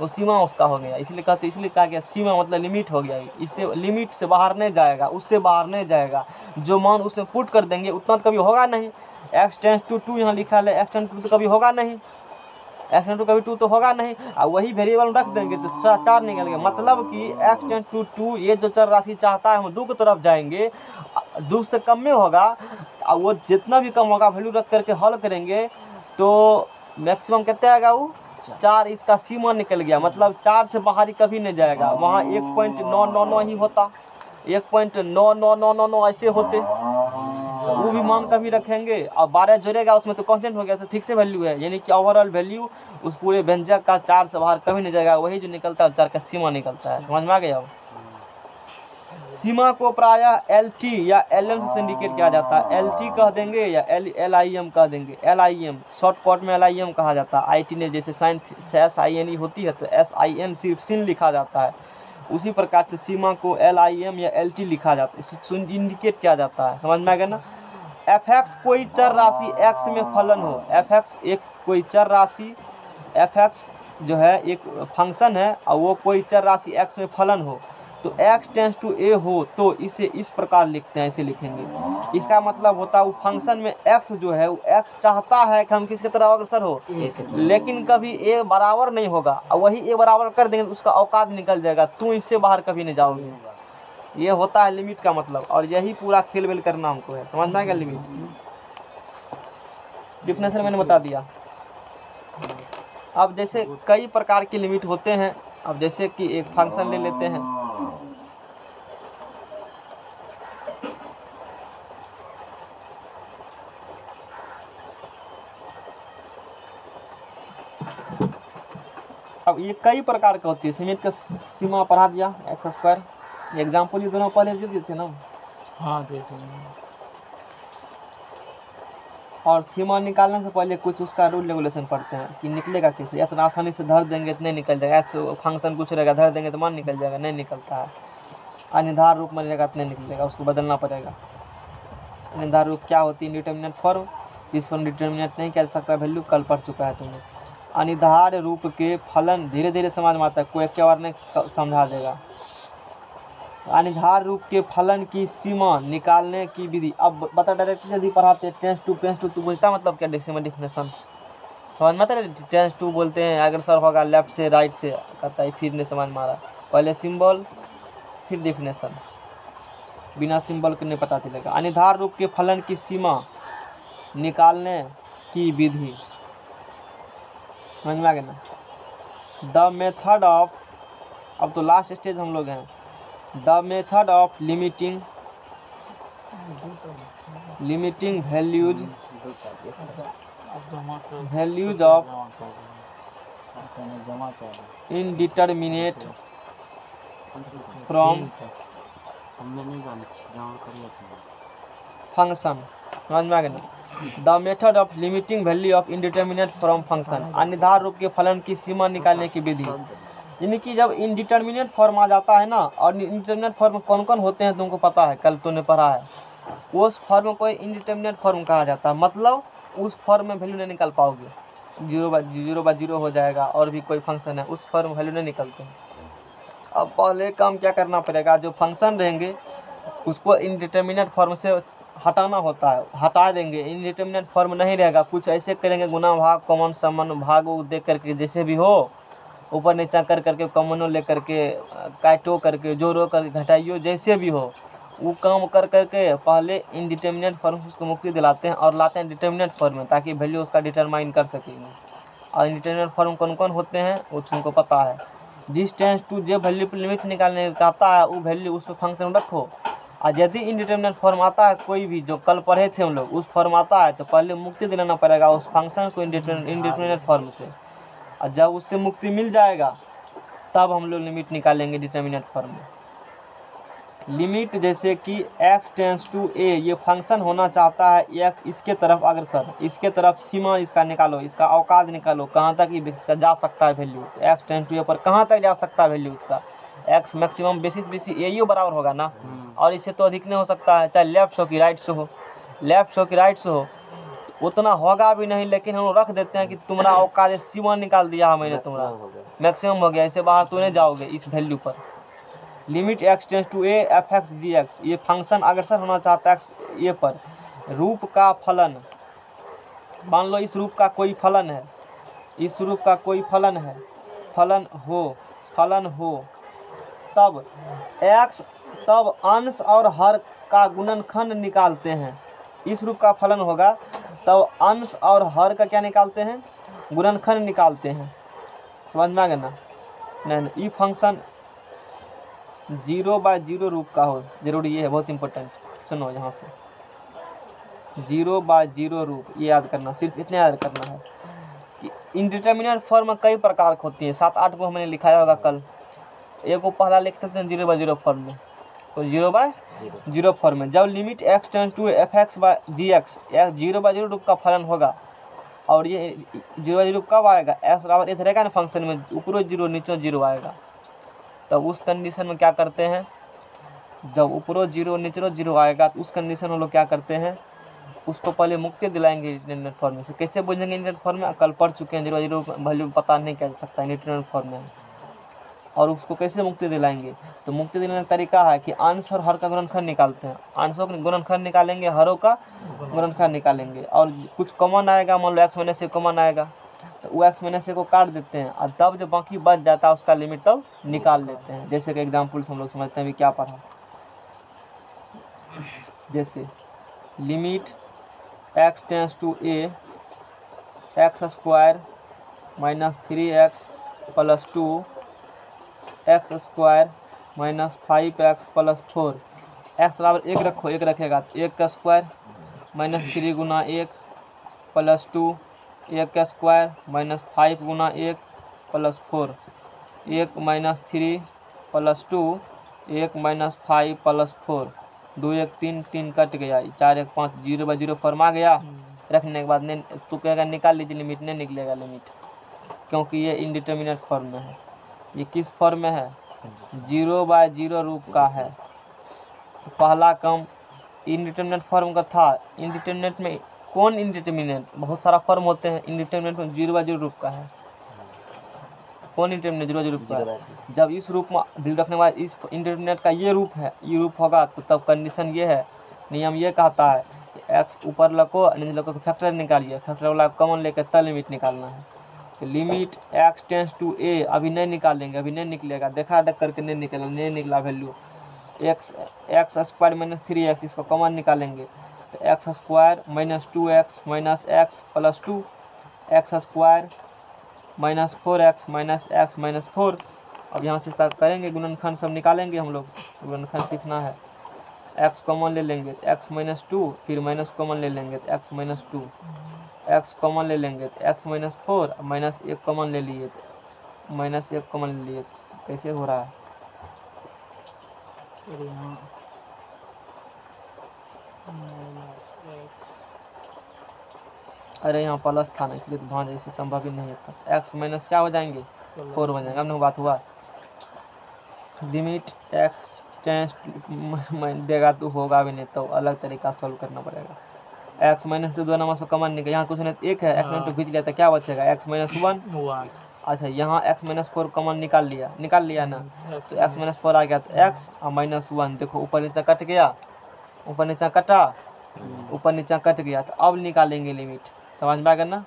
वो सीमा उसका हो गया। इसलिए कहते, इसलिए कहा गया सीमा मतलब लिमिट हो गया, इससे लिमिट से बाहर नहीं जाएगा, उससे बाहर नहीं जाएगा, जो मान उसमें पुट कर देंगे उतना तो कभी होगा नहीं। एक्स टेंस टू 2 यहाँ लिखा है, एक्स टेंस टू तो कभी होगा नहीं, एक्स टेंस टू कभी 2 तो होगा नहीं, और वही वेरिएबल रख देंगे तो 4 निकल गया, मतलब कि एक्स टेंस टू 2 ये जो चर राशि चाहता है हम 2 की तरफ जाएंगे, 2 से कम में होगा, और वो जितना भी कम होगा वैल्यू रख करके हल करेंगे तो मैक्सिमम कितने आएगा, वो 4, इसका सीमा निकल गया, मतलब 4 से बाहर ही कभी नहीं जाएगा, वहाँ 1.999 ही होता, 1.99999 ऐसे होते, वो भी मान कभी रखेंगे, और 12 जोड़ेगा उसमें तो कांस्टेंट हो गया, तो फिक्स वैल्यू है, यानी कि ओवरऑल वैल्यू उस पूरे व्यंजक का 4 से बाहर कभी नहीं जाएगा, वही जो निकलता है 4 का सीमा निकलता है, समझ में आ गया। सीमा को प्रायः LT या LM से इंडिकेट किया जाता है, LT कह देंगे या LIM कह देंगे, LIM शॉर्टकट में LIM कहा जाता है, IT ने जैसे साइन SINE होती है तो SIN सिर्फ सिन लिखा जाता है, उसी प्रकार से सीमा को LIM या LT लिखा जाता है, इसे इंडिकेट किया जाता है, समझ में आ गया ना। fx कोई चर राशि x में फलन हो, fx एक कोई चर राशि, fx जो है एक फंक्शन है और वो कोई चर राशि x में फलन हो, तो x टेंस टू a हो तो इसे इस प्रकार लिखते हैं, इसे लिखेंगे, इसका मतलब होता है वो फंक्शन में x जो है वो x चाहता है कि हम किसके तरफ अग्रसर हो, लेकिन कभी a बराबर नहीं होगा, और वही a बराबर कर देंगे तो उसका औकात निकल जाएगा, तू इससे बाहर कभी नहीं जाओगे, ये होता है लिमिट का मतलब, और यही पूरा खेल वेल करना हमको है, समझ में आएगा। लिमिट डिफिनेशन मैंने बता दिया। अब जैसे कई प्रकार की लिमिट होते हैं, अब जैसे कि एक फंक्शन ले लेते हैं, अब ये कई प्रकार का होती है, सीमित का सीमा पढ़ा दिया x², एग्जाम्पल ये दोनों पहले दे दिए थे ना। हाँ देते हैं। और सीमा निकालने से पहले कुछ उसका रूल रेगुलेशन पढ़ते हैं कि निकलेगा कैसे, इतना आसानी से धर देंगे तो नहीं निकल जाएगा, एक्स फंक्शन कुछ रहेगा धर देंगे तो मान निकल जाएगा, नहीं निकलता है। अनिर्धार रूप में रहेगा तो नहीं निकलेगा, उसको बदलना पड़ेगा। अनिर्धार रूप क्या होती है, इंडिटरमिनेट फॉर्म, जिस पर इंडिटरमिनेट नहीं कर सकता वैल्यू, कल पढ़ चुका है तुमने। अनिर्धार रूप के फलन धीरे धीरे समझ में आता है, कोई एक बार नहीं समझा देगा। अनिर्धार रूप के फलन की सीमा निकालने की विधि, अब बता डायरेक्टली यदि पढ़ाते टेंस टू तू बुझता मतलब क्या डिफिनेशन समझ में आता है। टेंस टू बोलते हैं अग्रसर होगा लेफ्ट से राइट से करता है, फिर नहीं समझ में आ रहा, पहले सिंबल फिर डिफिनेशन, बिना सिंबल के नहीं पता चलेगा। अनिर्धार रूप के फलन की सीमा निकालने की विधि समझ में आ गया ना। द मेथड ऑफ, अब तो लास्ट स्टेज हम लोग हैं, the method of limiting values of indeterminate from function, समझ में आ गया ना। The method of limiting value of indeterminate from function, अनिर्धार रूप के फलन की सीमा निकालने की विधि, यानी कि जब इनडिटरमिनेट फॉर्म आ जाता है ना, और इनडिटरमिनेट फॉर्म कौन कौन होते हैं तुमको पता है, कल तूने पढ़ा है, उस फॉर्म को इनडिटरमिनेट फॉर्म कहा जाता है, मतलब उस फॉर्म में वैल्यू नहीं निकाल पाओगे, 0/0 हो जाएगा, और भी कोई फंक्शन है उस फॉर्म में वैल्यू नहीं निकलते हैं। अब पहले काम क्या करना पड़ेगा, जो फंक्शन रहेंगे उसको इनडिटरमिनेट फॉर्म से हटाना होता है, हटा देंगे, इनडिटरमिनेट फॉर्म नहीं रहेगा, कुछ ऐसे करेंगे गुना भाग कॉमन समान भाग वो देख करके जैसे भी हो ऊपर नीचा कर करके कॉमनो ले करके काटो करके जोड़ो करके घटाइयो, जैसे भी हो वो काम कर करके पहले इनडिटर्मिनेट फॉर्म से उसको मुक्ति दिलाते हैं और लाते हैं डिटर्मिनेट फॉर्म में, ताकि वैल्यू उसका डिटरमाइन कर सकेंगे। और इनडिटर्मिनेट फॉर्म कौन कौन होते हैं वो तुमको पता है। जिस टेंस टू जो वैल्यू पर लिमिट निकालने कहता है वो वैल्यू उस फंक्शन में रखो। और यदि इनडिटर्मिनेट फॉर्म आता है कोई भी, जो कल पढ़े थे हम लोग, उस फॉर्म आता है तो पहले मुक्ति दिलाना पड़ेगा उस फंक्शन को इनडिटर्मिनेट फॉर्म से। और जब उससे मुक्ति मिल जाएगा तब हम लोग लिमिट निकालेंगे डिटर्मिनेट फॉर्म में। लिमिट जैसे कि x टेंस टू a, ये फंक्शन होना चाहता है x इसके तरफ अग्रसर, इसके तरफ सीमा इसका निकालो, इसका औकात निकालो, कहाँ तक इसका जा सकता है value. x tends to a पर कहाँ तक जा सकता है वैल्यू इसका, x maximum basis basis a ही बराबर होगा ना, और इससे तो अधिक नहीं हो सकता है, चाहे लेफ्ट हो कि राइट से हो, लेफ्ट हो कि राइट से हो, उतना होगा भी नहीं। लेकिन हम रख देते हैं कि तुम्हारा औकात सीमा निकाल दिया है मैंने, तुम्हारा मैक्सिमम हो गया, इससे बाहर तो नहीं जाओगे इस वैल्यू पर। Limit x tends to a F X G X, ये फंक्शन अग्रसर होना चाहता है a पर। रूप का फलन, मान लो इस रूप का कोई फलन है, इस रूप का कोई फलन है, फलन हो तब x, तब अंश और हर का गुणनखंड निकालते हैं। इस रूप का फलन होगा तब अंश और हर का क्या निकालते हैं, गुणनखंड निकालते हैं। समझ में आ गया ना। नहीं, ये फंक्शन 0/0 रूप का हो, जरूरी ये है, बहुत इंपॉर्टेंट। सुनो यहाँ से 0/0 रूप, ये याद करना, सिर्फ इतने याद करना है कि इनडिटर्मिनेट फॉर्म कई प्रकार की होती है, 7-8 को हमने लिखाया होगा कल। एक को पहला लिख सकते हैं 0/0 फॉर्म में, तो 0/0 फॉर्म में जब limit x tends to F X by G X 0/0 रूप का फलन होगा, और ये 0/0 कब आएगा, x बराबर एक रहेगा ना फंक्शन में, ऊपरों 0 नीचे 0 आएगा। तब उस कंडीशन में क्या करते हैं, जब ऊपरों 0 नीचे 0 आएगा तो उस कंडीशन में लोग क्या करते हैं, उसको पहले मुक्ति दिलाएंगे इंटरनेट फॉर्म में से। कैसे बोलेंगे इंटरनेट फॉर्म में, कल पढ़ चुके हैं, 0/0 वैल्यू पता नहीं कर सकता इंटरनेट फॉर्म में। और उसको कैसे मुक्ति दिलाएंगे, तो मुक्ति दिलाने का तरीका है कि अंश और हर का गुणनखंड निकालते हैं, अंशों का गुणनखंड निकालेंगे, हरों का गुणनखंड निकालेंगे, और कुछ कॉमन आएगा, मान लो x माइनस से कॉमन आएगा तो वो x माइनस से को काट देते हैं, और तब जो बाकी बच जाता है उसका लिमिट तब निकाल लेते हैं। जैसे कि एग्जाम्पल से हम लोग समझते हैं भी क्या पढ़ा, जैसे limit x tends to a x² minus 3x plus 2 x² minus 5x plus 4, x बराबर 1 रखो, 1 रखेगा तो 1 का स्क्वायर माइनस 3 गुना 1 प्लस 2, 1 का स्क्वायर माइनस 5 गुना 1 plus 4, 1 minus 3 plus 2, 1 minus 5 plus 4, 2 1 3, 3 cut गया, 4 1 5, 0/0 फॉर्म आ गया। रखने के बाद नहीं तो कहेगा निकाल लीजिए लिमिट, नहीं निकलेगा लिमिट, क्योंकि ये इनडिटर्मिनेट फॉर्म में है। ये किस फॉर्म में है, 0/0 रूप का है। पहला काम इनडिटर्मिनेट फॉर्म का था। इनडिटर्मिनेट में कौन इनडिटर्मिनेट, बहुत सारा फॉर्म होते हैं, इनडिटर्मिनेट में 0/0 रूप का है। कौन इंटरमिनेट 0/0 रूप का है, जब इस रूप में वैल्यू रखने वाला इस इंटरमिनेट का ये रूप है, ये रूप होगा तो तब कंडीशन ये है, नियम ये कहता है कि x ऊपर लको नीचे लको तो फैक्टर निकालिए, फैक्टर वाला कॉमन लेकर तब लिमिट निकालना है। तो limit x tends to a अभी नहीं निकालेंगे, अभी नहीं निकलेगा, देखा देख करके नहीं निकला, नहीं निकला वैल्यू x² माइनस 3x, इसको कॉमन निकालेंगे तो x² minus 2x minus x plus 2, x² minus 4x minus x minus 4। अब यहाँ से स्टार्ट करेंगे, गुणनखंड सब निकालेंगे हम लोग, गुणनखंड सीखना है। x कॉमन ले लेंगे तो x माइनस 2, फिर माइनस कॉमन ले लेंगे तो x माइनस 2, x कॉमन ले लेंगे तो x माइनस 4, माइनस 1 कॉमन ले लिए तो माइनस 1 कॉमन ले लिए, कैसे हो रहा है, अरे यहाँ प्लस था ना इसलिए तो वहाँ जैसे संभव ही नहीं था। x माइनस क्या हो जाएंगे 4 बन जाएंगे। अब बात हुआ लिमिट x टेंस देगा तो होगा भी नहीं, तो अलग तरीका सॉल्व करना पड़ेगा। x माइनस 2 दो नंबर से कॉमन निकले, यहाँ कुछ नहीं एक है, x माइनस 2 खींच लिया तो क्या बचेगा x माइनस 1। अच्छा यहाँ x माइनस 4 कॉमन निकाल लिया ना, तो x माइनस 4 आ गया तो x और माइनस 1, देखो ऊपर नीचा कट गया, ऊपर नीचा कटा, ऊपर नीचा कट गया, तो अब निकालेंगे लिमिट। समझ में आ गया ना।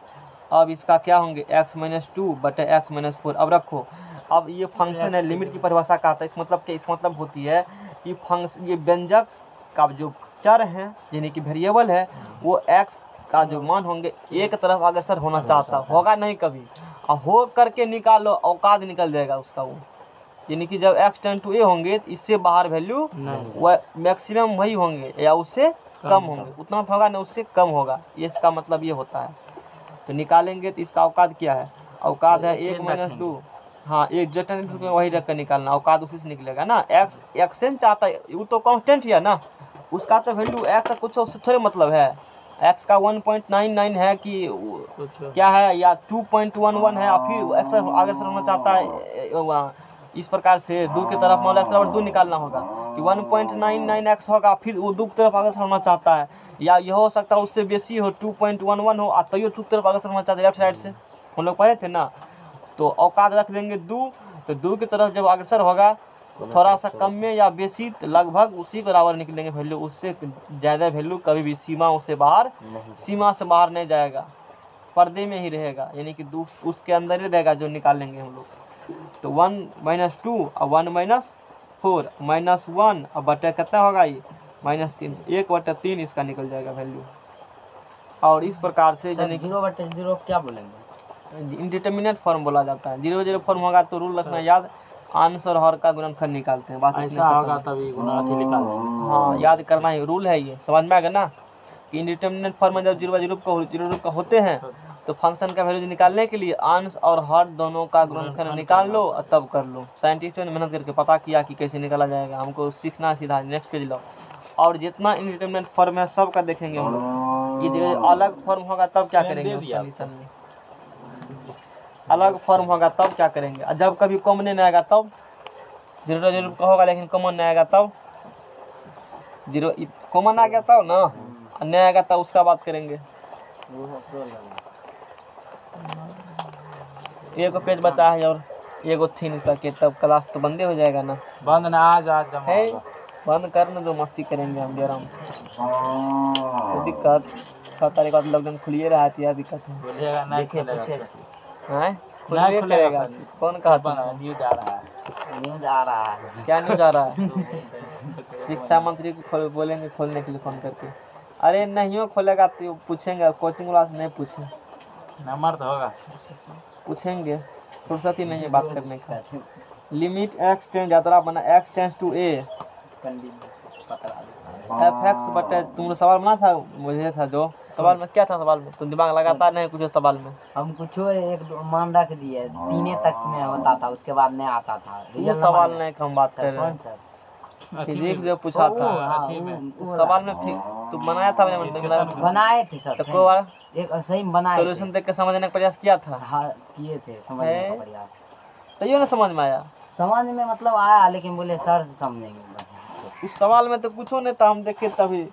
अब इसका क्या होंगे x माइनस 2 बटे x माइनस 4। अब रखो, अब ये फंक्शन है, लिमिट की परिभाषा का आता है, इस मतलब क्या, इस मतलब होती है कि फंक्शन, ये व्यंजक का जो चर है यानी कि वेरिएबल है, वो x का जो मान होंगे एक तरफ अग्रसर होना चाहता होगा नहीं कभी, अब हो करके निकालो औकात निकल जाएगा उसका वो, यानी कि जब x टेंड टू a होंगे तो इससे बाहर वैल्यू वह मैक्सिमम वही होंगे या उससे कम होंगे, उतना तो होगा ना, उससे कम होगा, ये इसका मतलब ये होता है। तो निकालेंगे तो इसका औकात क्या है, औकात है 1 माइनस 2, हाँ एक जो टेंड में वही रख कर निकालना, औकात उसी से निकलेगा ना। x n चाहता है, वो तो कांस्टेंट है ना, उसका तो वैल्यू x का कुछ उससे थोड़े मतलब है, x का 1.99 है कि क्या है, या 2.11 है, फिर x अग्रसर होना चाहता है इस प्रकार से 2 की तरफ, मान लो x 2 निकालना होगा कि 1.99x होगा, फिर वो 2 की तरफ अग्रसर होना चाहता है, या यह हो सकता है उससे बेसी हो 2.11 हो, तो ये 2 की तरफ अग्रसर होना चाहता है लेफ्ट साइड से, हम लोग पढ़े थे ना। तो औकात रख देंगे 2, तो 2 की तरफ जब अग्रसर होगा तो थोड़ा सा कम में या बेसी लगभग उसी बराबर निकलेंगे वैल्यू, उससे ज़्यादा वैल्यू कभी भी सीमा से बाहर नहीं जाएगा, पर्दे में ही रहेगा, यानी कि उसके अंदर ही रहेगा जो निकालेंगे हम लोग। तो 1 माइनस 2 और 1 माइनस 4 माइनस 1 और बटे कितना होगा ये -3, 1/3 इसका निकल जाएगा वैल्यू। और इस प्रकार से यानी 0/0 क्या बोलेंगे, इंडिटरमिनेट फॉर्म बोला जाता है। 0 फॉर्म होगा तो रूल रखना याद, अंश और हर का गुणनखंड निकालते हैं, बात ऐसा होगा तभी गुणनखंड निकालेंगे। हाँ याद करना ही रूल है, ये समझ में आ गया ना कि इंडिटरमिनेट फॉर्म में जब 0 का होते हैं तो फंक्शन का वैल्यू निकालने के लिए अंश और हर दोनों का गुणनखंड निकाल लो और तब कर लो। साइंटिस्ट ने मेहनत करके पता किया कि कैसे निकाला जाएगा, हमको सीखना सीधा। नेक्स्ट पेज लो, और जितना इंडिटरमिनेट फॉर्म है सब का देखेंगे हम लोग। ये अलग फॉर्म होगा तब क्या करेंगे उस कंडीशन में, अलग फॉर्म होगा तब क्या करेंगे, और जब कभी कॉमन नहीं आएगा तब 0 का होगा लेकिन कॉमन नहीं आएगा तब, 0 कॉमन आ गया तब ना, और नहीं आएगा तब उसका बात करेंगे। एक पेज बचा है और एगो थीन करके, तब क्लास तो बंदे हो जाएगा ना। बंद ना आज जमा है बंद करना, जो मस्ती करेंगे हम भी आराम से, तो दिक्कत 7 तारीख बाद लॉकडाउन खुलिए रहा है, दिक्कत है। बोलिएगा नहीं देखिए खुलेगा, हैं नहीं खुलेगा, कौन कहा था? न्यूज आ रहा है, न्यूज आ रहा है, क्या न्यूज आ रहा है? शिक्षा मंत्री को बोलेंगे खोलने के लिए फोन करके, अरे नहीं खोलेगा तो पूछेंगे, कोचिंग क्लास नहीं पूछे, नंबर तो होगा, पूछेंगे, फुर्सत ही नहीं है बात करने का। लिमिट x टेंड यात्रा बना x tends to a fx बटे, तुमने सवाल बना था, मुझे था जो सवाल में, क्या था सवाल में, तुम दिमाग लगाता नहीं कुछ सवाल में। हम कुछ एक मान रख दिए, 3 तक में होता था, उसके बाद नहीं आता था। ये सवाल नहीं हम बात कर रहे हैं, फिजिक्स जो पूछा था सवाल में, तू बनाया था मैंने बनाए थे सर, तो एक सही बनाए, सॉल्यूशन देख के समझने का प्रयास किया था। हाँ किए थे, समझने का प्रयास, तो ये ना समझ में आया, समझ में मतलब आया, लेकिन बोले सर से समझेंगे। उस सवाल में तो कुछ नहीं था, हम देखे तभी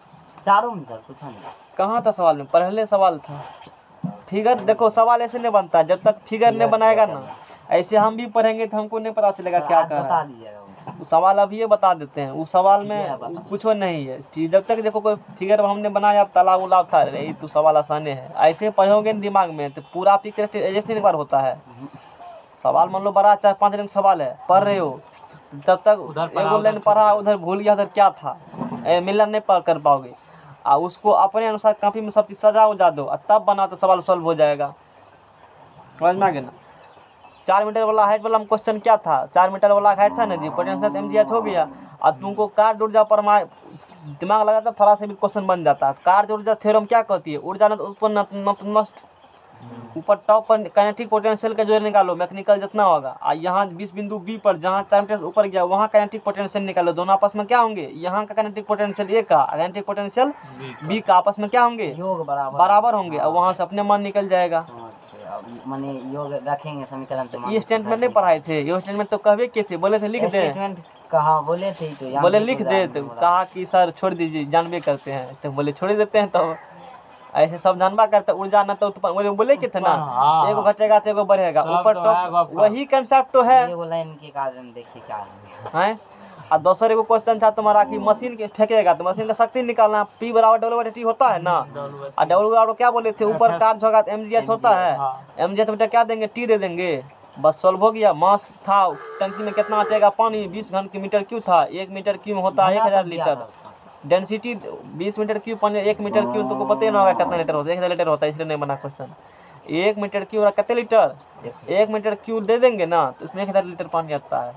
चारों में सर कुछ नहीं, कहाँ था सवाल में, पहले सवाल था फिगर। देखो सवाल ऐसे नहीं बनता जब तक फिगर नहीं बनाएगा ना, ऐसे हम भी पढ़ेंगे तो हमको नहीं पता चलेगा क्या कर रहा है। सवाल अब ये बता देते हैं, उस सवाल में कुछ नहीं है, जब तक देखो कोई फिगर हमने बनाया तालाब उलाब था, ये तो सवाल आसानी है, ऐसे पढ़ोगे दिमाग में तो पूरा पिक्चर एक बार होता है। सवाल मान लो बड़ा 4-5 रंग सवाल है, पढ़ रहे हो, जब तक एगो लाइन पढ़ा उधर भूल गया उधर क्या था, मिलन नहीं पढ़ कर पाओगे। उसको अपने अनुसार कॉपी में सब चीज़ सजा उजा दो और तब बना तो सवाल सॉल्व हो जाएगा, समझ में आ गया ना। 4 मीटर वाला हाइट वाला क्वेश्चन क्या था, 4 मीटर वाला हाइट था ना जी, पोटेंशियल mgh हो गया, और तुमको कार्ड ऊर्जा पर दिमाग लगाता थोड़ा सा भी क्वेश्चन बन जाता। कार्ड ऊर्जा थ्योरम क्या कहती है, ऊर्जा न उत्पन्न नष्ट, ऊपर टॉप पर काइनेटिक पोटेंशियल का जो निकालो, मैकेनिकल जितना होगा, और यहाँ 20 बिंदु बी पर जहाँ 4 मीटर ऊपर गया वहाँ काइनेटिक पोटेंशियल निकालो, दोनों आपस में क्या होंगे, यहाँ का काइनेटिक पोटेंशियल ए का, काइनेटिक पोटेंशियल बी का, आपस में क्या होंगे, योग बराबर होंगे, और वहाँ से अपने मान निकल जाएगा। माने योग रखेंगे समीकरण से। ये स्टेटमेंट नहीं पढ़ाए थे, ये स्टेटमेंट तो कहवे के थे, बोले थे लिख दे, स्टेटमेंट कहा बोले थे, तो बोले लिख दे, तो कहा कि सर छोड़ दीजिए जानबे करते हैं, तो बोले छोड़ देते हैं, तो ऐसे सब जानबा करते, ऊर्जा न तो बोले के थे ना, एगो घटेगा तो एगो बढ़ेगा, ऊपर टॉप, वही कंसेप्ट तो है। ये लाइन के कारण देखिए क्या है, और दूसरे को क्वेश्चन था तुम्हारा कि मशीन के फेंकेगा तो मशीन का शक्ति निकालना, P बराबर W/T होता है ना, और W बराबर क्या बोले थे, ऊपर चार्ज होगा तो mgh होता है, mgh बेटा क्या देंगे, T दे देंगे, बस सॉल्व हो गया। मास था टंकी में कितना अटेगा पानी, 20 घन की मीटर क्यूब था, 1 मीटर क्यूब होता है 1000 लीटर, डेंसिटी 20 मीटर क्यूब पानी, 1 मीटर क्यूब तुमको पता ही ना होगा कितना लीटर होता है, 1000 लीटर होता है, इसलिए नहीं बना क्वेश्चन। 1 मीटर क्यूब कितने लीटर, 1 मीटर क्यूब दे देंगे ना तो इसमें 1000 लीटर पानी आता है,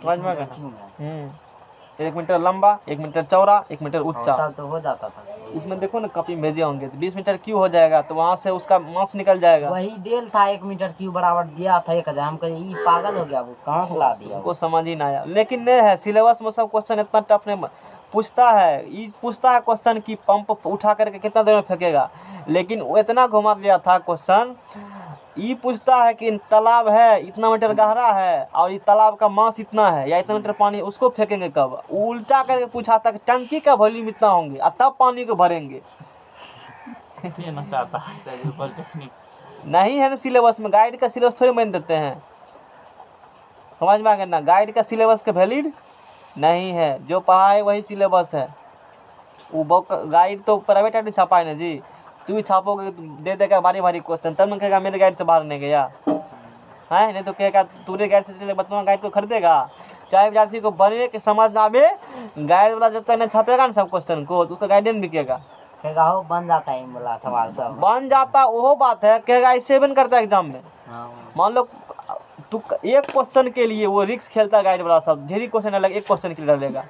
समझ में आ गया। 1 मीटर लंबा, 1 मीटर चौड़ा, 1 मीटर ऊंचा, तब तो हो जाता था। उसमें देखो ना कॉपी भेजे होंगे तो 20 मीटर क्यूब हो जाएगा तो वहाँ से उसका मास निकल जाएगा। वही देल था 1 मीटर क्यूब बराबर दिया था 1000, हम कहे ये पागल हो गया, वो कहाँ से ला दिया वो समझ ही ना आया। लेकिन नहीं है सिलेबस में सब क्वेश्चन इतना टफ नहीं पूछता है, ये पूछता है क्वेश्चन की पंप उठा करके कितना देर में फेंकेगा, लेकिन वो इतना घुमा दिया था क्वेश्चन, ये पूछता है कि तालाब है इतना मीटर गहरा है और ये तालाब का मास इतना है या इतना मीटर पानी, उसको फेंकेंगे कब, उल्टा करके पूछा था कि टंकी का वॉल्यूम इतना होंगे और तब पानी को भरेंगे। नहीं है ना सिलेबस में, गाइड का सिलेबस थोड़ी मान देते हैं, समझ में आ गया ना, गाइड का सिलेबस का वैलिड नहीं है, जो पढ़ा है वही सिलेबस है। वो गाइड तो प्राइवेट आदमी छापा है ना जी, तू भी छापोगे दे देगा भारी भारी क्वेश्चन, तब न कहेगा मेरे गाइड से बाहर नहीं गया है, नहीं तो कहेगा तूने गाइड से चले बतवा गाइड को खरीदेगा। चाहे विद्यार्थी को बने कि समझ ना आवे, गाइड वाला जब तक नहीं छापेगा ना सब क्वेश्चन को तो उसका गाइडेंस बिकेगा, कहेगा हो बन जाता है इन वाला सवाल सब बन जाता, वो बात है, कहेगा इससे बन करता है एग्जाम में। मान लो तू एक क्वेश्चन के लिए वो रिक्स खेलता है, गाइड वाला सब ढेरी क्वेश्चन अलग एक क्वेश्चन के लिए डालेगा,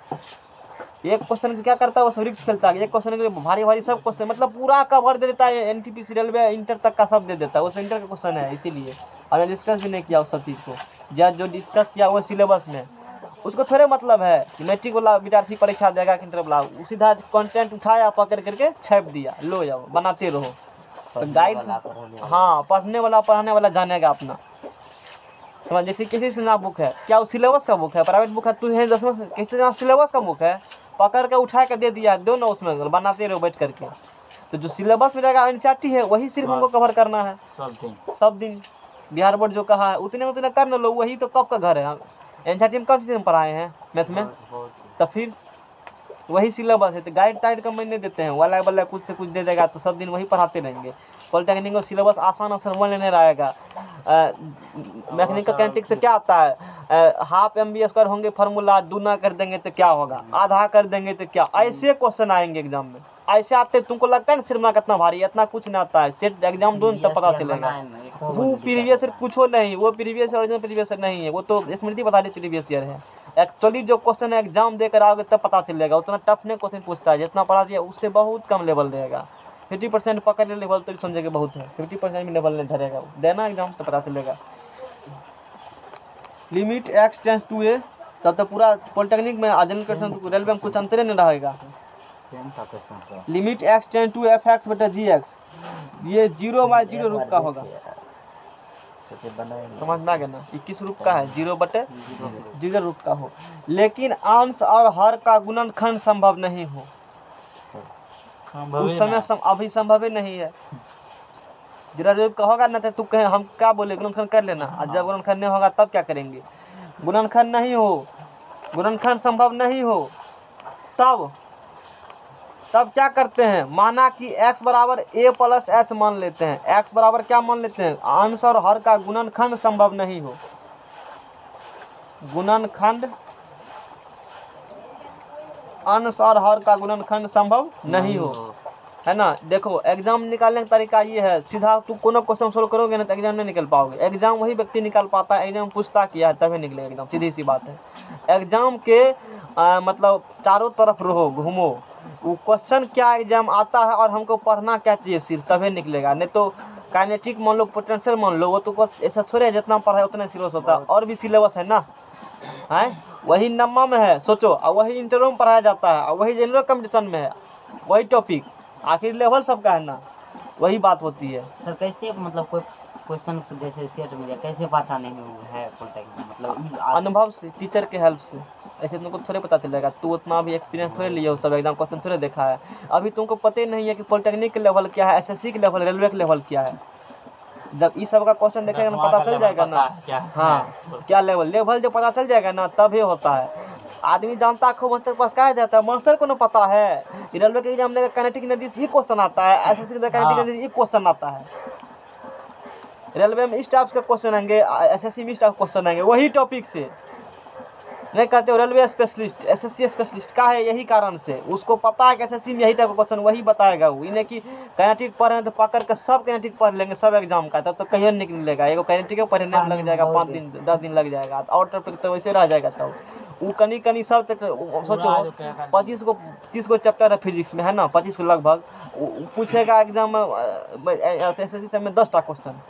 एक क्वेश्चन क्या करता है वो सब रिक्स खेलता है, एक क्वेश्चन के लिए भारी भारी सब क्वेश्चन मतलब पूरा कवर दे देता है, NTPC रेलवे इंटर तक का सब दे देता है, वो इंटर का क्वेश्चन है, इसीलिए हमने डिस्कस भी नहीं किया उस सब चीज़ को, जो डिस्कस किया वो सिलेबस में, उसको थोड़े मतलब है कि मैट्रिक वाला विद्यार्थी परीक्षा देगा कि इंटर वाला, सीधा कंटेंट उठाया पकड़ करके छाप दिया, लो जाओ बनाते रहो, तो गाइड हाँ पढ़ने वाला पढ़ाने वाला जानेगा अपना, समझ। जैसे किसी से ना बुक है, क्या वो सिलेबस का बुक है, प्राइवेट बुक है, तू है 10वां किसी से सिलेबस का बुक है, पकड़ के उठा के दे दिया, दो ना उसमें बनाते रहो बैठ करके, तो जो सिलेबस में जाएगा NCERT है वही सिर्फ हमको कवर करना है सब दिन, बिहार बोर्ड जो कहा है उतने उतने कर लो, वही तो कब का घर है, NCERT में कब चीज़ पढ़ाए हैं मैथ में, तो फिर वही सिलेबस है, तो गाइड टाइड का नहीं देते हैं, वाला वाला कुछ से कुछ दे देगा तो सब दिन वही पढ़ाते रहेंगे। पॉलिटेक्निक का सिलेबस आसान आसान वन लेने रहेगा, मैकेनिकल कैंटिक से क्या आता है, हाफ MB² होंगे फार्मूला, दूना कर देंगे तो क्या होगा, आधा कर देंगे तो क्या, ऐसे क्वेश्चन आएंगे एग्जाम में, ऐसे आते तुमको लगता है ना सिर्फ कितना भारी, इतना कुछ नहीं आता है, सेट एग्जाम दो तब पता चलेगा, वो प्रीवियस ईयर कुछ हो नहीं, वो प्रीवियस ओरिजिनल प्रीवियस ईयर नहीं है, वो तो स्मृति बता दी प्रीवियस ईयर है, एक्चुअली जो क्वेश्चन है एग्जाम देकर आओगे तब पता चलेगा, उतना टफ नहीं क्वेश्चन पूछता है, जितना पढ़ा दिया उससे बहुत कम लेवल रहेगा, 50% पकड़ ले लेवल तो समझेगा बहुत है, 50% भी लेवल नहीं धरेगा, देना एग्जाम तो पता चलेगा। Limit x tends to a, तब तो पूरा पॉलिटेक्निक में जनरल क्वेश्चन रेलवे में कुछ अंतर नहीं रहेगा। Limit x tends to fx बटा gx, ये 0/0 रूप का होगा, समझ में आ गया ना, 21 रूप का है, 0/0 रूप का हो, लेकिन अंश और हर का गुणनखंड संभव नहीं हो, उस समय अभी संभव ही नहीं है, जरा रूप का होगा ना तो तू कहे हम क्या बोले गुणनखंड कर लेना, और जब गुणनखंड नहीं होगा तब क्या करेंगे, गुणनखंड नहीं हो, गुणनखंड संभव नहीं हो, तब क्या करते हैं, माना कि x बराबर a प्लस h मान लेते हैं, x बराबर क्या मान लेते हैं, अंश और हर का गुणनखंड संभव नहीं हो, गुणनखंड अंश और हर का गुणनखंड संभव नहीं हो, है ना। देखो एग्जाम निकालने का तरीका ये है, सीधा तू कोनो क्वेश्चन सोल्व करोगे ना तो एग्जाम नहीं निकल पाओगे, एग्जाम वही व्यक्ति निकाल पाता है, एग्जाम पूछता किया है तभी निकलेगा एग्जाम, सीधी सी बात है। एग्जाम के मतलब चारों तरफ रहो घूमो, वो क्वेश्चन क्या एग्जाम आता है और हमको पढ़ना क्या चाहिए सिर्फ तभी निकलेगा, नहीं तो काइनेटिक मान लो पोटेंशियल मान लो, वो तो ऐसा थोड़े जितना पढ़ाए उतना सिलेबस होता है, और भी सिलेबस है ना, है वही नम्मा में है सोचो, और वही इंटरव्यू में पढ़ाया जाता है, और वही जनरल कंपटीशन में है, वही टॉपिक, आखिर लेवल सबका है ना, वही बात होती है। सर कैसे मतलब कोई क्वेश्चन जैसे सेट में कैसे पहचाने है पॉलिटेक्निक, मतलब अनुभव से, टीचर के हेल्प से, ऐसे तुमको थोड़े पता चलेगा, तू उतना भी एक्सपीरियंस थोड़े लिए हो, सब एग्जाम क्वेश्चन थोड़े देखा है, अभी तुमको पता ही नहीं है कि पॉलिटेक्निक के लेवल क्या है, SSC के लेवल, रेलवे के लेवल क्या है, जब इस सब का क्वेश्चन देखेगा ना पता चल जाएगा ना, हाँ क्या लेवल जब पता चल जाएगा ना तभी होता है। आदमी जानता है, खूब मास्टर के पास कहा जाता है, मास्टर को ना पता है। रेलवे के एग्जाम देगा काइनेटिक एनर्जी ये क्वेश्चन आता है, एसएससी का काइनेटिक एनर्जी ये क्वेश्चन आता है। रेलवे में इस टाइप का क्वेश्चन आएंगे, एसएससी में इस टाइप क्वेश्चन आएंगे, वही टॉपिक से। नहीं कहते हो रेलवे स्पेशलिस्ट, एसएससी स्पेशलिस्ट का है, यही कारण से उसको पता है कि एसएससी में यही टाइप का क्वेश्चन वही बताएगा वो। इन्हें कि काइनेटिक पढ़ रहे हैं तो पकड़ कर सब काइनेटिक पढ़ लेंगे सब एग्जाम का, तब तो कहीं नहीं निकलेगा। एगो काइनेटिक पढ़ने में लग जाएगा 5 दिन 10 दिन लग जाएगा, और टॉपिक तो वैसे रह जाएगा। तब वो कनी सब सोचो 25 को 30 को चैप्टर है फिजिक्स में, है ना, 25 को लगभग पूछेगा एग्जाम में एसएससी से में 10टा क्वेश्चन।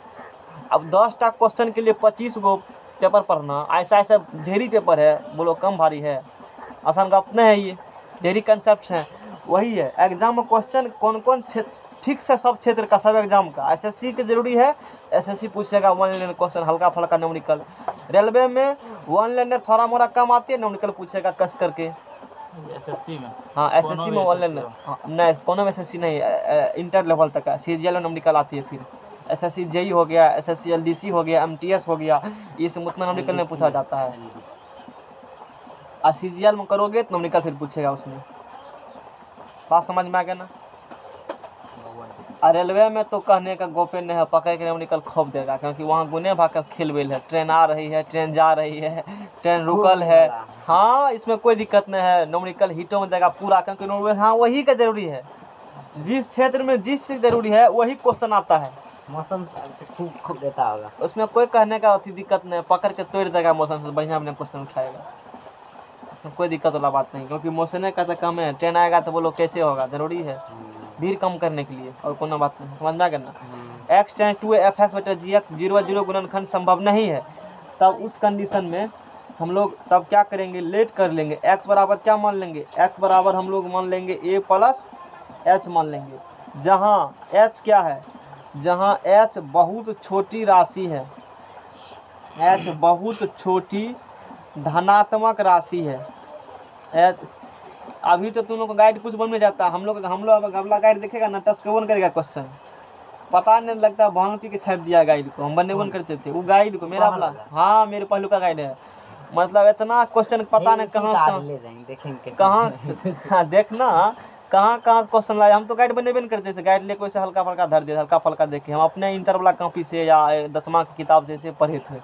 अब 10टा क्वेश्चन के लिए 25 को पेपर पढ़ना, ऐसा ऐसा ढेरी पेपर है, बोलो कम भारी है, आसान का अपने है, ये ढेरी कंसेप्ट हैं। वही है एग्जाम में क्वेश्चन कौन कौन फिक्स है सब क्षेत्र का, सब एग्जाम का। एसएससी के जरूरी है, एसएससी पूछेगा 1 लाइनर क्वेश्चन, हल्का फल्का न्यूमेरिकल। रेलवे में 1 लाइनर थोड़ा मोड़ा कम आती है, न्यूमेरिकल पूछेगा कस करके। एसएससी में, हाँ एसएससी में 1 लाइनर नहीं, कोनो एसएससी नहीं, इंटर लेवल तक है, सीजीएल में न्यूमेरिकल आती है। फिर एसएससी जेई हो गया, एसएससी एलडीसी हो गया, एमटीएस हो गया, ये सब उतना न्यूमेरिकल में पूछा जाता है। और सीजीएल में करोगे तो न्यूमेरिकल फिर पूछेगा उसमें। बात समझ में आ गया ना। और रेलवे में तो कहने का गोपे नहीं है, पकड़ के न्यूमेरिकल खोप देगा, क्योंकि वहाँ गुने भाग खेल वेल है, ट्रेन आ रही है, ट्रेन जा रही है, ट्रेन रुकल है। हाँ इसमें कोई दिक्कत नहीं है, न्यूमेरिकल हिटों में देगा पूरा, क्योंकि हाँ वही का जरूरी है, जिस क्षेत्र में जिस चीज़ जरूरी है वही क्वेश्चन आता है। मौसम से खूब देता होगा, उसमें कोई कहने का अति दिक्कत नहीं, पकड़ के तोड़ देगा मौसम से, बढ़िया अपने क्वेश्चन उठाएगा, उसमें कोई दिक्कत वाला बात नहीं। क्योंकि मौसम का तो कम है, ट्रेन आएगा तो बोलो कैसे होगा, जरूरी है भीड़ कम करने के लिए, और कोनो बात नहीं, समझना करना। x टेंस टू fx बटा gx 0 गुणनखंड संभव नहीं है, तब उस कंडीशन में हम लोग तब क्या करेंगे, लेट कर लेंगे। x बराबर क्या मान लेंगे, x बराबर हम लोग मान लेंगे a प्लस h मान लेंगे, जहाँ h क्या है, जहाँ h बहुत छोटी राशि है, h बहुत छोटी धनात्मक राशि है। अभी तो तुम लोग का गाइड कुछ बनने जाता है, हम लोग अगला गाइड देखेगा ना, टच कौन करेगा क्वेश्चन, पता नहीं लगता, भांति के छाप दिया गाइड को, हम बनने करते थे वो गाइड को, मेरा वाला, हाँ मेरे पहलू का गाइड है। मतलब इतना क्वेश्चन पता नहीं कहाँ देखना कहाँ क्वेश्चन लाए। हम तो गाइड बनने भी नहीं करते थे, गाइड लेके वैसे हल्का फल्का धर दे, हल्का फल्का देखे, हम अपने इंटर वाला कॉपी से या 10वीं की किताब से पढ़े थे।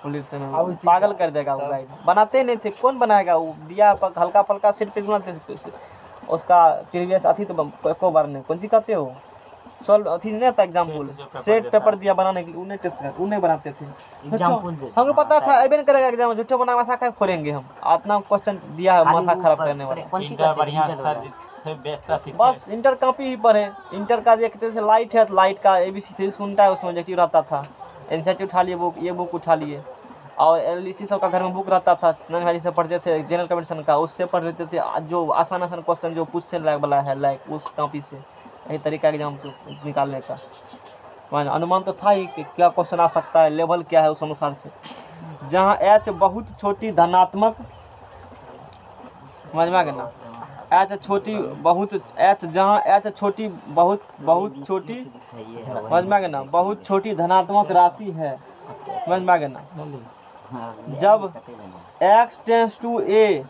पुलिस में पागल कर देगा वो गाइड, बनाते नहीं थे, कौन बनाएगा वो, दिया हल्का फल्का सेट पे बनाते थे, उसका प्रीवियस अथी तो एको बार नहीं, कौन सी कहते हो सॉल्व अथी नहीं था एग्जाम्पल, सेट पेपर दिया बनाने के लिए, उन्हें टेस्ट कर उन्हें बनाते थे। हमको पता था अबे नहीं करेगा एग्जाम, झूठे बना माथा क्या फोड़ेंगे हम, इतना क्वेश्चन दिया है माथा खराब करने वाला। बस इंटर कॉपी ही पढ़े, इंटर का देखते थे, लाइट है तो लाइट का ABC फिर सुनता है, उसमें ऑब्जेक्टिव रहता था, एनसीईआरटी उठा लिए बुक, ये बुक उठा लिए, और एलडीसी सब का घर में बुक रहता था, नन भाई से पढ़ते थे, जनरल कमीशन का उससे पढ़ लेते थे, जो आसान आसान क्वेश्चन जो पूछने लायक वाला है लाइक उस कॉपी से, यही तरीका एग्जाम को निकालने का अनुमान तो था ही कि क्या क्वेश्चन आ सकता है, लेवल क्या है उस अनुसार से। जहाँ h बहुत छोटी धनात्मक, समझ में आ गया ना, h छोटी बहुत, h जहाँ h छोटी बहुत छोटी, समझ में आ गया ना, बहुत छोटी धनात्मक राशि है, समझ में आ गया ना। जब x टेंस टू a,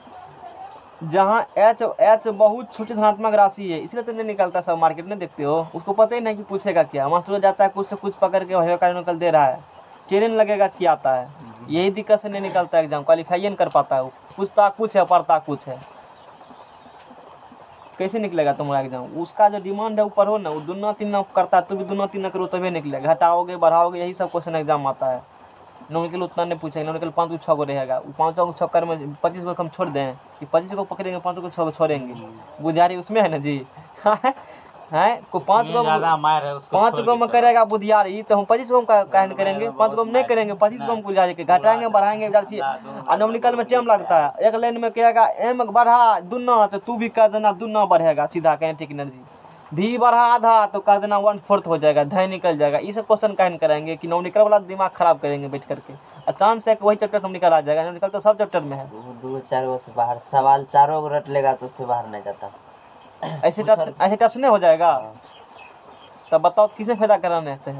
जहाँ h बहुत छोटी धनात्मक राशि है, इसलिए तो नहीं निकलता, सब मार्केट में देखते हो, उसको पता ही नहीं कि पूछेगा क्या, मास्टर जाता है कुछ से कुछ पकड़ के भैया का निकल दे रहा है, ट्रेनिंग लगेगा क्या आता है, यही दिक्कत से नहीं निकलता एग्जाम, क्वालिफाई नहीं कर पाता है वो, पूछता कुछ है पढ़ता कुछ है, कैसे निकलेगा तुम्हारा एग्जाम। उसका जो डिमांड है ऊपर हो ना, वो दुना तीन करता है, तो भी दुना तीन करो तभी निकलेगा, घटाओगे बढ़ाओगे यही सब क्वेश्चन एग्जाम आता है। न्यूमेरिकल उतना नहीं पूछेगा, न्यूमेरिकल 5 को 6 को रहेगा, वो 5 को चक्कर में 25 को हम छोड़ दें कि 25 को पकड़ेंगे 5 को 6 को छोड़ेंगे, बुधियारी उसमें है ना जी है को 5 को में करेगा बुधियारी, तो हम 25 को कहन करेंगे, 5 को नहीं करेंगे, 25 को हम बुझा के घटाएंगे बढ़ाएंगे विद्यार्थी। और न्यूमेरिकल में टाइम लगता है, एक लाइन में कहेगा एम बढ़ा दुना, तो तू भी कह देना दुना बढ़ेगा सीधा, काइनेटिक एनर्जी भी बढ़ा आधा तो कह देना 1/4 हो जाएगा, ढाई निकल जाएगा। ये सब क्वेश्चन कहन करेंगे कि न्यूमेरिकल वाला दिमाग खराब करेंगे बैठ करके, अचानक से वही चैप्टर न्यूमेरिकल आ जाएगा, न्यूमेरिकल तो सब चैप्टर में है, 2-4 से बाहर सवाल 4 रट लेगा तो उससे बाहर नहीं जाता, ऐसे टफ से नहीं हो जाएगा। तब बताओ किसने फायदा कराने से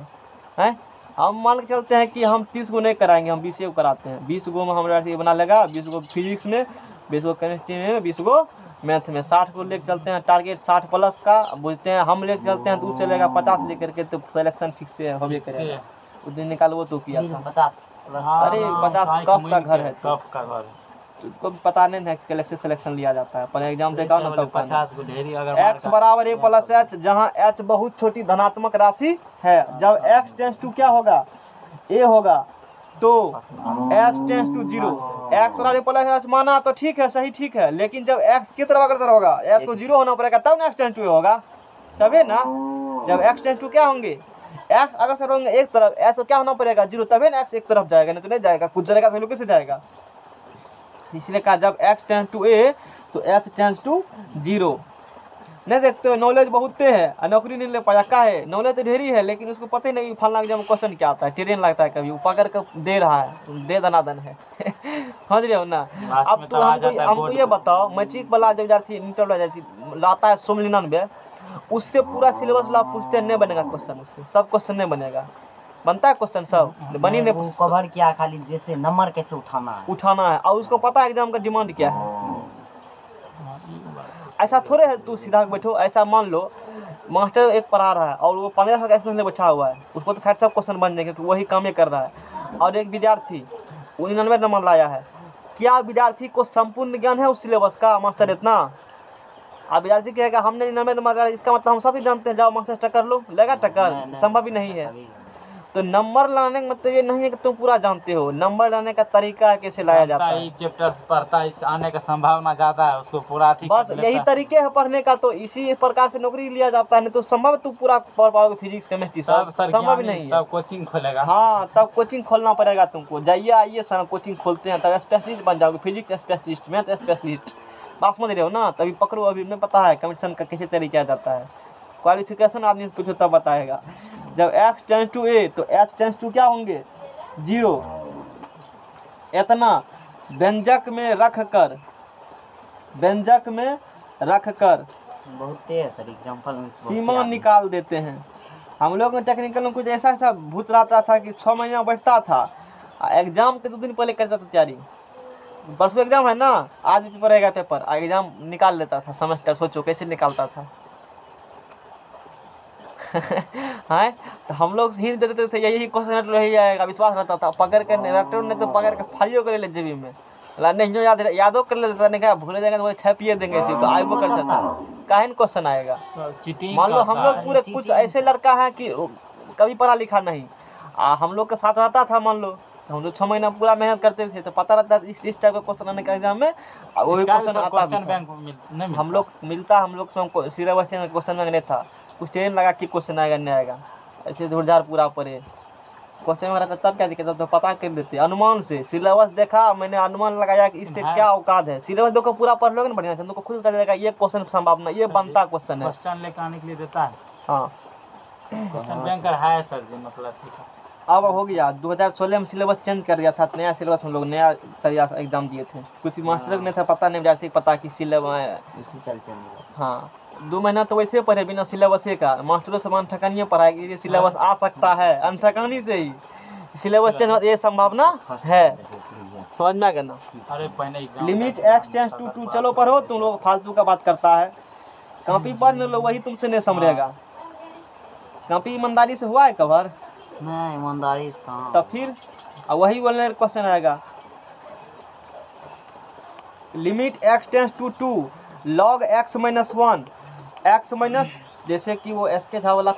है। हम मान के चलते हैं कि हम 30 को नहीं कराएंगे, हम 20 को कराते हैं, 20 को में हमारा बना लेगा, 20 को फिजिक्स में 20 को केमिस्ट्री में, 20 को मैथ में, 60 को लेकर चलते हैं टारगेट 60 प्लस का, बुझते हैं हम लेकर चलते हैं तो चलेगा 50 लेकर के, तो सिलेक्शन फिक्स है हो भी करेगा। उस दिन निकालो तो किया था 50 अरे 50 कब का घर है, कब का घर है, तुमको पता नहीं है कैसे सिलेक्शन लिया जाता है, पर एग्जाम देखा ना तब 50 को ढेरी अगर x बराबर a प्लस एच, जहाँ h बहुत छोटी धनात्मक राशि है, जब x टेंस टू क्या होगा a होगा तो h टेंस टू 0, x बराबर a प्लस एच माना तो ठीक है, सही ठीक है, लेकिन जब x की तरफ अग्रसर होगा h को 0 होना पड़ेगा तब ना x टेंस टू a होगा, तभी ना। जब x टेंस टू क्या होंगे, x अग्रसर होंगे एक तरफ, h को क्या होना पड़ेगा 0, तभी ना x एक तरफ जाएगा, नहीं तो नहीं जाएगा, कुछ जगह वैल्यू कैसे जाएगा। इसलिए कहा जब x टेंस टू a तो h टेंस टू 0। नहीं देखते हो नॉलेज बहुत है और नौकरी नहीं ले पाया, का है नॉलेज तो ढेरी है लेकिन उसको पता ही नहीं फलना एग्जाम क्वेश्चन क्या आता है, ट्रेन लगता है कभी पकड़ कर दे रहा है, दे दनादन है समझ रहे हो ना। अब तो हमको ये बताओ, मैट्रिक वाला जो विद्यार्थी इंटर वाला विद्यार्थी लाता है 199, उससे पूरा सिलेबस ला पूछते नहीं बनेगा क्वेश्चन, उससे सब क्वेश्चन नहीं बनेगा, बनता है क्वेश्चन सब बनी नहीं, वो कवर किया खाली जैसे नंबर कैसे उठाना है और उसको पता है एग्जाम का डिमांड क्या है। ऐसा थोड़े है तू सीधा बैठो, ऐसा मान लो मास्टर एक पढ़ा रहा है और वो 15 साल का एक्सपीरियंस बैठा हुआ है, उसको तो खैर सब क्वेश्चन बन जाएंगे, तो वही काम ही कर रहा है। और एक विद्यार्थी 99 नंबर लाया है, क्या विद्यार्थी को संपूर्ण ज्ञान है उस सिलेबस का मास्टर इतना। अब विद्यार्थी कहेगा हमने 99 नंबर लाया, इसका मतलब हम सभी जानते हैं, जाओ मास्टर टक्कर लो, लेगा टक्कर, संभव ही नहीं है। तो नंबर लाने का मतलब ये नहीं है कि तुम पूरा जानते हो, नंबर लाने का तरीका कैसे लाया जाता है, चैप्टर पढ़ता है, आने का संभावना ज्यादा है, उसको पूरा बस यही तरीके है पढ़ने का, तो इसी प्रकार से नौकरी लिया जाता है, नहीं तो संभव तू पूरा पढ़ पाओगे फिजिक्स केमिस्ट्री सब संभव नहीं है। तब कोचिंग खोलेगा, हाँ तब कोचिंग खोलना पड़ेगा तुमको, जाइए आइए सर कोचिंग खोलते हैं, तब स्पेशलिस्ट बन जाओगे, फिजिक्स स्पेशलिस्ट, मैथ स्पेशलिस्ट, बात समझ रहे हो ना। तभी पकड़ो, अभी नहीं पता है कमीशन का कैसे तरीका जाता है, क्वालिफिकेशन आदमी से पूछो तब बताएगा। जब x टेंस टू a तो h टेंस टू क्या होंगे 0, इतना व्यंजक में रख कर बहुत है सर एग्जांपल सीमा निकाल देते हैं। हम लोग में टेक्निकल में कुछ ऐसा ऐसा भूत रहता था कि 6 महीना बैठता था, एग्जाम के 2 दिन पहले करता था तैयारी, परसों एग्जाम है ना, आज पेपर रहेगा, पेपर एग्जाम निकाल लेता था सेमेस्टर, सोचो कैसे निकालता था हाँ तो हम लोग हिंट देते थे यही क्वेश्चन रह जाएगा, विश्वास रहता था, पकड़ कर रटो नहीं तो पकड़ कर फाड़ियो कर ले जेबी में, नहीं जो यादो कर लेता, नहीं क्या भूल जाएगा तो छापिए देंगे इसी तो आइबो कर सकता, काहे क्वेश्चन आएगा। मान लो हम लोग पूरे कुछ ऐसे लड़का है कि कभी पढ़ा लिखा नहीं, हम लोग के साथ रहता था, मान लो हम लोग 6 महीना पूरा मेहनत करते थे, तो पता रहता है इस टाइप का क्वेश्चन आने का एग्जाम में, वही क्वेश्चन आता, हम लोग मिलता, हम लोग सिलेबस में क्वेश्चन में नहीं था, कुछ ट्रेन लगा कि क्वेश्चन आएगा नहीं आएगा, ऐसे जोरदार पूरा पढ़े क्वेश्चन में रहता, तब क्या दिक्कत, तो पता कर देते अनुमान से, सिलेबस देखा मैंने अनुमान लगाया कि इससे क्या औकात है, सिलेबस देखो पूरा पढ़ लोगे ना बढ़िया से, तुमको खुद पता चलेगा ये क्वेश्चन संभावना, ये बनता क्वेश्चन है, क्वेश्चन लेकर आने के लिए देता है, हाँ क्वेश्चन बैंकर है सर जी, मतलब ठीक है। अब हो गया 2016 में सिलेबस चेंज कर दिया था, नया सिलेबस हम लोग नया सरिया एग्जाम दिए थे, कुछ मास्टर को नहीं था पता, नहीं विद्यार्थी पता कि सिलेबस उसी साल चेंज, हाँ 2 महीना तो वैसे पढ़े बिना सिलेबस का, मास्टरों से अनठकानिए पढ़ाएगी, ये सिलेबस आ सकता है, अनठकानी से ही सिलेबस चेंज ये संभावना है, समझना करना। अरे पहले लिमिट x टेंस टू 2, चलो पढ़ो, तुम लोग फालतू का बात करता है, कॉपी पढ़ लो, वही तुमसे नहीं समझेगा, कॉपी ईमानदारी से हुआ है कवर नहीं ईमानदारी से कहाँ, तो फिर वही बोलने क्वेश्चन आएगा, limit x tends to 2 log x minus 1 x minus, जैसे कि वो एस के था वाला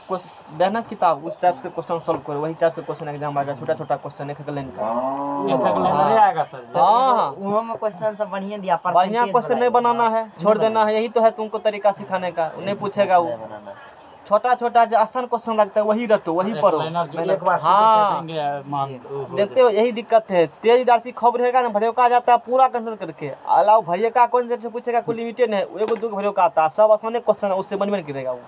देना किताब, उस टाइप से क्वेश्चन सॉल्व करो, वही टाइप से क्वेश्चन एग्जाम आएगा, छोटा छोटा क्वेश्चन एक लाइन का, नहीं आएगा सर। हाँ उन्होंने में क्वेश्चन सब बढ़िया दिया, बढ़िया क्वेश्चन नहीं बनाना है, छोड़ देना है, यही तो है तुमको तरीका सिखाने का, नहीं पूछेगा वो, छोटा छोटा जो आसान क्वेश्चन लगता है वही रटो, वही पढ़ो, हाँ देखते हो यही दिक्कत है, तेज विद्यार्थी खूब रहेगा ना, भरियो का आ जाता है पूरा कंट्रोल करके, अलाउ भरिए का कौन से पूछेगा, कोई लिमिटेड है, एगो 2 भरियो का आता है, सब आसानी क्वेश्चन है, उससे बन करेगा वो,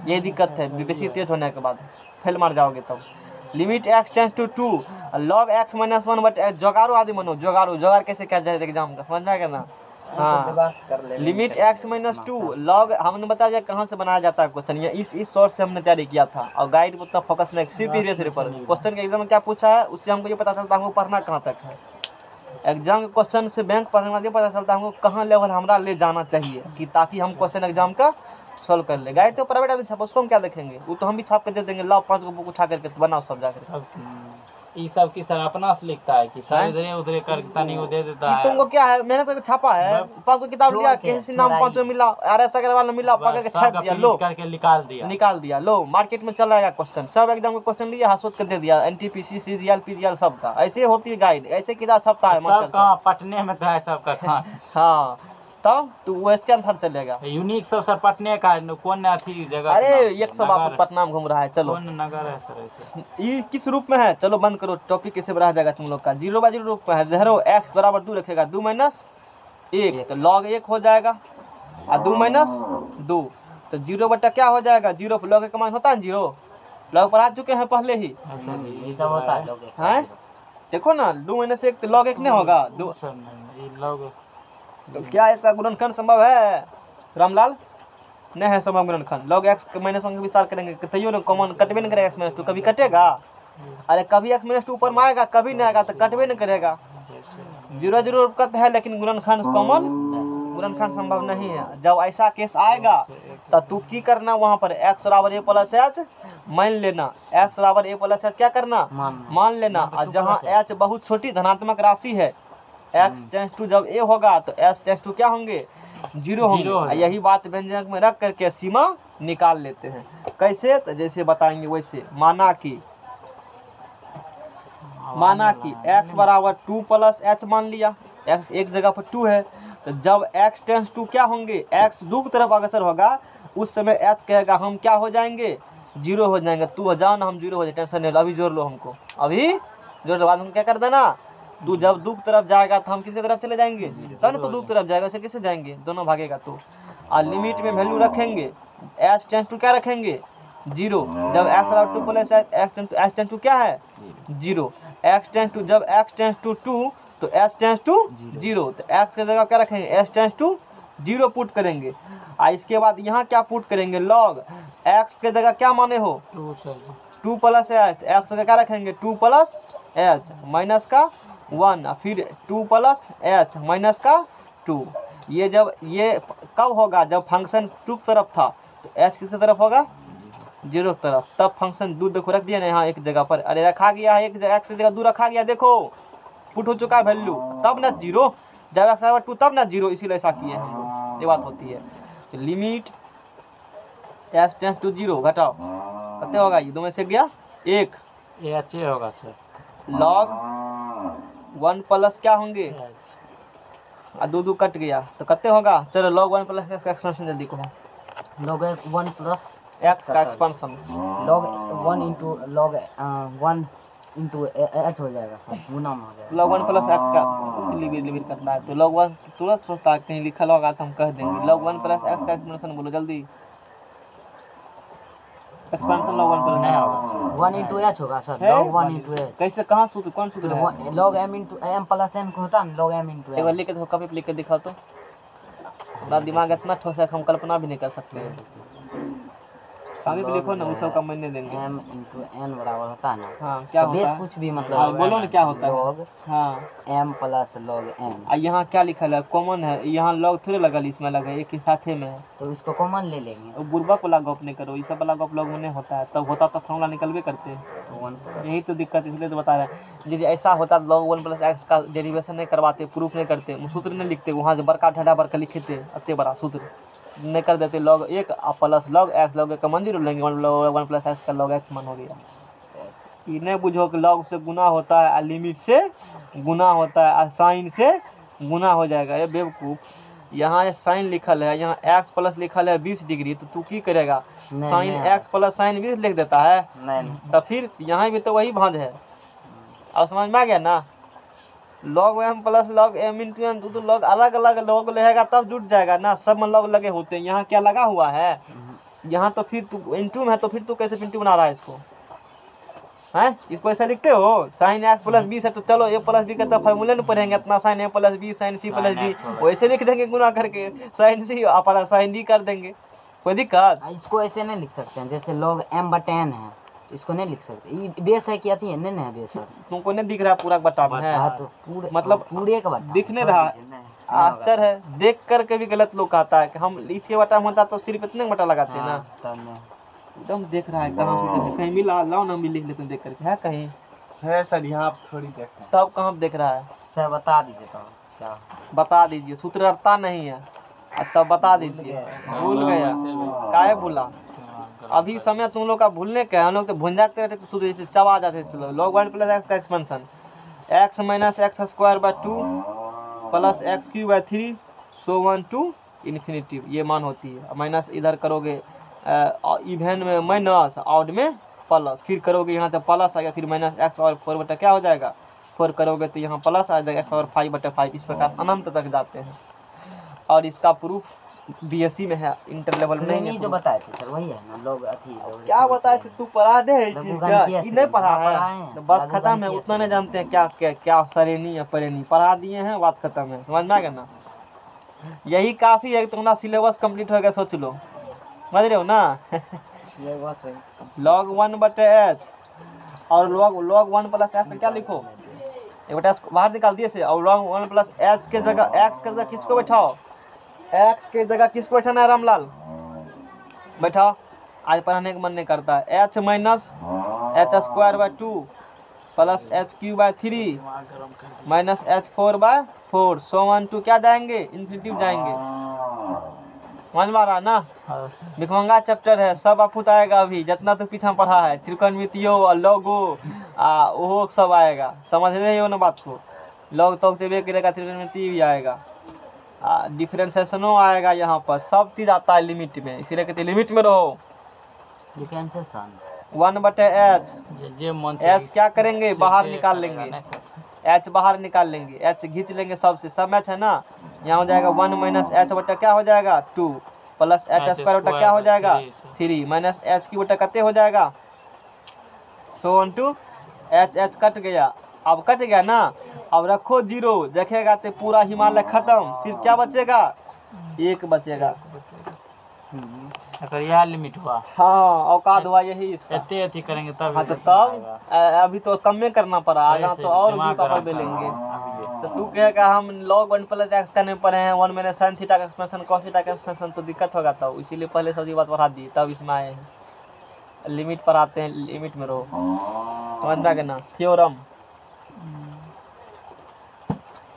यही दिक्कत है, बेसी तेज होने के बाद फेल मार जाओगे तब। Limit x tends to 2 log x minus 1, but जोगाड़ो आदि मनो, जोगाड़ कैसे क्या जाए एग्जाम का, समझना करना, हाँ लिमिट x माइनस 2 log, हमने बताया जाए कहाँ से बनाया जाता है क्वेश्चन, ये इस सोर्स से हमने तैयारी किया था, और गाइड में उतना फोकस नहीं, सिर्फ प्रीवियस पेपर क्वेश्चन के एग्जाम में क्या पूछा है उससे हमको ये पता चलता है हमको पढ़ना कहाँ तक है, एग्जाम के क्वेश्चन से बैंक पढ़ने वाले पता चलता है हमको कहाँ लेवल हमारा ले जाना चाहिए, कि ताकि हम क्वेश्चन एग्जाम का सॉल्व कर ले। गाइड तो प्राइवेट आदमी छापा, उसको हम क्या देखेंगे, वो तो हम भी छाप के दे देंगे, लाओ 5 को बुक उठा करके बनाओ सब जाकर। अब ये सब की सर अपना से लिखता है कि सर इधर उधर कर तनी वो दे देता है। तुमको क्या है, मेहनत करके छापा है, 5 को किताब लिया, किसी नाम 5 मिला, RS अग्रवाल मिला, पकड़ के छाप दिया, लो करके निकाल दिया, लो मार्केट में चल रहेगा क्वेश्चन, सब एकदम का क्वेश्चन लिया, हाथ सोच कर दे दिया, NTPC CGL PGL सब का। ऐसे होती है गाइड, ऐसे किताब छपता है सब कहाँ पटने में था सबका। हाँ तब तो वो इसके अंदर चलेगा। यूनिक सब सर पटने का कौन अथी जगह, अरे 100 आप पटना में घूम रहा है। चलो कौन नगर है सर ऐसे, ये किस रूप में है, चलो बंद करो, टॉपिक कैसे बढ़ा जाएगा तुम लोग का। 0/0 रूप में है, जहरो x बराबर 2 रखेगा, 2 - 1 तो log 1 हो जाएगा, और 2 - 2 तो 0 क्या हो जाएगा, 0 log 1 का मान होता है 0, log पढ़ा चुके हैं पहले ही, ये सब होता है लोग हैं देखो ना, 2 - 1 तो log 1 नहीं होगा, 2 लोग। तो क्या इसका गुणनखंड संभव है रामलाल? नहीं है संभव गुणनखंड। log x - 1 का विस्तार करेंगे तैयो ना कॉमन कटबे नहीं करेगा, x - 2 कभी कटेगा, अरे कभी x - 2 ऊपर में आएगा, कभी नहीं आएगा, तो कटबे नहीं करेगा। 0/0 कट है, लेकिन गुणनखंड कॉमन गुणनखंड संभव नहीं है। जब ऐसा केस आएगा तो तू की करना, वहाँ पर x बराबर a + h मान लेना, x बराबर a + h क्या करना, मान लेना। और जहाँ h बहुत छोटी धनात्मक राशि है, x टेंस टू जब a होगा तो s टेंस टू क्या होंगे, 0 होंगे। यही बात व्यंजक में रख करके सीमा निकाल लेते हैं। कैसे, तो जैसे बताएंगे वैसे। माना कि x बराबर 2 + h मान लिया, x एक जगह पर 2 है, तो जब x टेंस टू क्या होंगे, x 2 की तरफ अग्रसर होगा, उस समय h कहेगा हम क्या हो जाएंगे, 0 हो जाएंगे। तू हो जाओ ना, हम 0 हो जाए, टेंशन नहीं लो, अभी जोड़ लो हमको, अभी जोड़ लो, बाद हम क्या कर देना, तू जब 2 की तरफ जाएगा तो हम किसकी तरफ चले जाएंगे, तब ना तो 2 की तरफ जाएगा, वैसे किससे जाएंगे, दोनों भागेगा तो। और लिमिट में वैल्यू रखेंगे, h टेंस टू क्या रखेंगे, 0, जब x बराबर 2 + h टेंस टू क्या है 0, x टेंस टू जब x टेंस टू 2 तो h टेंस टू 0, तो x की जगह क्या रखेंगे, h टेंस टू 0 पुट करेंगे। और इसके बाद यहाँ क्या पुट करेंगे, log x के जगह क्या माने हो 2 + h, x जगह क्या रखेंगे 2 + h माइनस का 1, फिर 2 + h माइनस का 2। ये जब ये कब होगा, जब फंक्शन 2 की तरफ था, तो h किसकी तरफ होगा, 0 की तरफ, तब फंक्शन 2 देखो रख दिया ना यहाँ एक जगह पर, अरे रखा गया है एक जगह, x की जगह 2 रखा गया, देखो पुट हो चुका है वैल्यू, तब ना 0, जब x बराबर 2 तब ना 0, इसीलिए ऐसा किए हम लोग, ये बात होती है। तो लिमिट h टेंस टू 0 घटाओ, कितने होगा, ये 2 में से गया 1, ये अच्छे होगा सर, log 1 प्लस क्या होंगे, 2 कट गया तो कितने होगा, चलो log 1 + x का एक्सपेंशन जल्दी कहो, log 1 + x का एक्सपेंशन, log 1 * log 1 * h हो जाएगा सर, गुना में हो जाएगा। log 1 + x का लिमिट करना है, तो log 1 तुरंत सोचता है कहीं लिखा होगा तो हम कह देंगे, log 1 + x का एक्सपेंशन बोलो जल्दी, एक्सपेंशन log 1 + नहीं होगा 1 * h होगा सर, log 1 * h। कैसे, कहाँ सूत्र, कौन सूत्र है, log m * m + n को होता है, log m * एक बार n। लिख के देखो, कॉपी पे लिख के दिखाओ तो, हमारा दिमाग इतना ठोस है हम कल्पना भी नहीं कर सकते हैं। कॉपी पे लिखो ना, उस सब का मायने देंगे। m * n बराबर होता है ना, हाँ क्या तो होता बेस है, कुछ भी हाँ, मतलब बोलो ना क्या होता है, log हाँ m + log n, यहाँ क्या लिखा है, कॉमन है, यहाँ log थोड़े लगा, इसमें लगा, एक ही साथे में है, तो इसको कॉमन ले लेंगे, और बुर्बक वाला गप नहीं करो, ये सब वाला गप log में नहीं होता है, तब होता तो फॉर्मूला निकलबे करते हैं, तो 1 यही तो दिक्कत, इसलिए तो बता रहे हैं। यदि ऐसा होता तो log 1 + x का डेरिवेशन नहीं करवाते, प्रूफ नहीं करते, सूत्र नहीं लिखते, वहाँ से बड़का ढाडा बड़का लिखते, अत्ते बड़ा सूत्र नहीं कर देते, log 1 + log x, log 1 का मंदिर लेंगे, 1 + x का log x मान हो गया। ये नहीं बुझो कि log से गुना होता है, लिमिट से गुना होता है, साइन से गुना हो जाएगा, ये बेवकूफ़, यहाँ साइन लिखल है, यहाँ x प्लस लिखल है 20 डिग्री, तो तू की करेगा, साइन x प्लस साइन 20 लिख देता है, नहीं, तो फिर यहाँ भी तो वही भांज है, अब समझ में आ गया ना। log m plus log m * n, तो log अलग अलग log लगेगा तब जुट जाएगा ना, सब में log लगे होते हैं, यहाँ क्या लगा हुआ है, यहाँ तो फिर तू इंटू में है, तो फिर तू कैसे पिंटू बना रहा है इसको, हैं इसको ऐसा लिखते हो, साइन x + 20 है, तो चलो a + b का तो फार्मूले नहीं पढ़ेंगे, इतना sine a + b sine c + d, वैसे लिख देंगे गुना करके, साइन c अपना साइन d कर देंगे, कोई दिक्कत। इसको ऐसे नहीं लिख सकते हैं, जैसे log m/n है, इसको नहीं लिख सकते। ये बेस है क्या थी? नहीं नहीं बेस है। तुमको नहीं दिख रहा पूरा बटा में है? हाँ तो पूरे मतलब पूरे का बता दिख नहीं रहा। आश्चर्य है, देख करके भी गलत लोग कहता है कि हम इसके बटा में होता तो सिर्फ इतने बटा लगाते हैं ना। एकदम देख रहा है कहाँ से कहीं मिला, लाओ ना भी लिख लेते हैं देख करके। है कहीं है सर, यहाँ आप थोड़ी देखते हैं। तब कहाँ देख रहा है? सर बता दीजिए तो क्या बता दीजिए, सूत्रता नहीं है तब बता दीजिए। भूल गया, काहे भूला? अभी समय तुम लोग का भूलने का है। हम लोग तो भूल जाते रहते तो जैसे चबा जाते चलो। log 1 प्लस एक्स का expansion x minus X square by 2 plus X cube by 3 so 1 to infinity, ये मान होती है। माइनस इधर करोगे इवेन में माइनस, ऑड में प्लस, फिर करोगे यहाँ तो प्लस आएगा, फिर माइनस एक्स पावर 4 बटा क्या हो जाएगा 4 करोगे तो यहाँ प्लस आ जाएगा एक्स पावर 5 बटा 5। इस प्रकार अनंत तक जाते हैं। और इसका प्रूफ बीएससी में है, इंटर लेवल में नहीं है। जो बताए थे सर वही है ना। लोग क्या बताए थे? तू पढ़ा दे ये नहीं पढ़ा है तो बस खत्म है। उतना नहीं जानते हैं क्या क्या क्या सरेनी है परेनी, पढ़ा दिए हैं, बात खत्म है। समझ में आ गया ना? यही काफी है, तुम्हारा सिलेबस कंप्लीट हो गया। सोच लो, समझ रहे हो ना? log 1 बटे एच और log 1 प्लस एच क्या लिखो, एक बटा बाहर निकाल दिए से। और log 1 प्लस एच के जगह एक्स के जगह किसको बैठाओ? एक्स के जगह किसको बैठाना है रामलाल? बैठाओ, आज पढ़ाने का मन नहीं करता है। H minus H square by 2 plus H cube by 3 minus H 4 by 4 so 1 to क्या जाएंगे? इन्फिनिटिव जाएंगे। समझ में आ रहा ना? भिखमंगा चैप्टर है, सब आपको आएगा अभी जितना तो पीछे पढ़ा है। त्रिकोणमितियों और लोगो वो सब आएगा। समझ रहे हो ना बात को? लॉग तो करेगा, त्रिकोणमिति भी आएगा, डिफरेंशिएशनो आएगा। यहाँ पर सब चीज आता है लिमिट में, इसीलिए कहते हैं लिमिट में रहो। डिफरेंशिएशन 1 बटे एच, एच क्या करेंगे? बाहर निकाल लेंगे, एच बाहर निकाल लेंगे, एच खींच लेंगे सबसे, सब मैच है ना। यहाँ हो जाएगा 1 माइनस एच बटा क्या हो जाएगा 2 प्लस एच स्क्वायर बटा क्या हो जाएगा 3 माइनस एच की बटा कते हो जाएगा सो 1 टू एच। एच कट गया, अब कट गया ना। अब रखो 0, देखेगा तो पूरा हिमालय खत्म, सिर्फ क्या बचेगा? 1 बचेगा। अगर यह लिमिट हुआ, हाँ औकात हुआ यही इसका। एते करेंगे तब। हाँ तो तब अभी तो कम में करना पड़ा, आगे तो और भी पापड़ बेलेंगे। तो तू कहेगा हम log 1 प्लस एक्स करने पड़े हैं, 1 माइनस sin थीटा का एक्सपेंशन cos थीटा का एक्सपेंशन, तो दिक्कत होगा। तब इसीलिए पहले सभी बात पढ़ा दी, तब इसमें आए हैं। लिमिट पर आते हैं, लिमिट में रहो। समझ में आ गया ना? थ्योरम।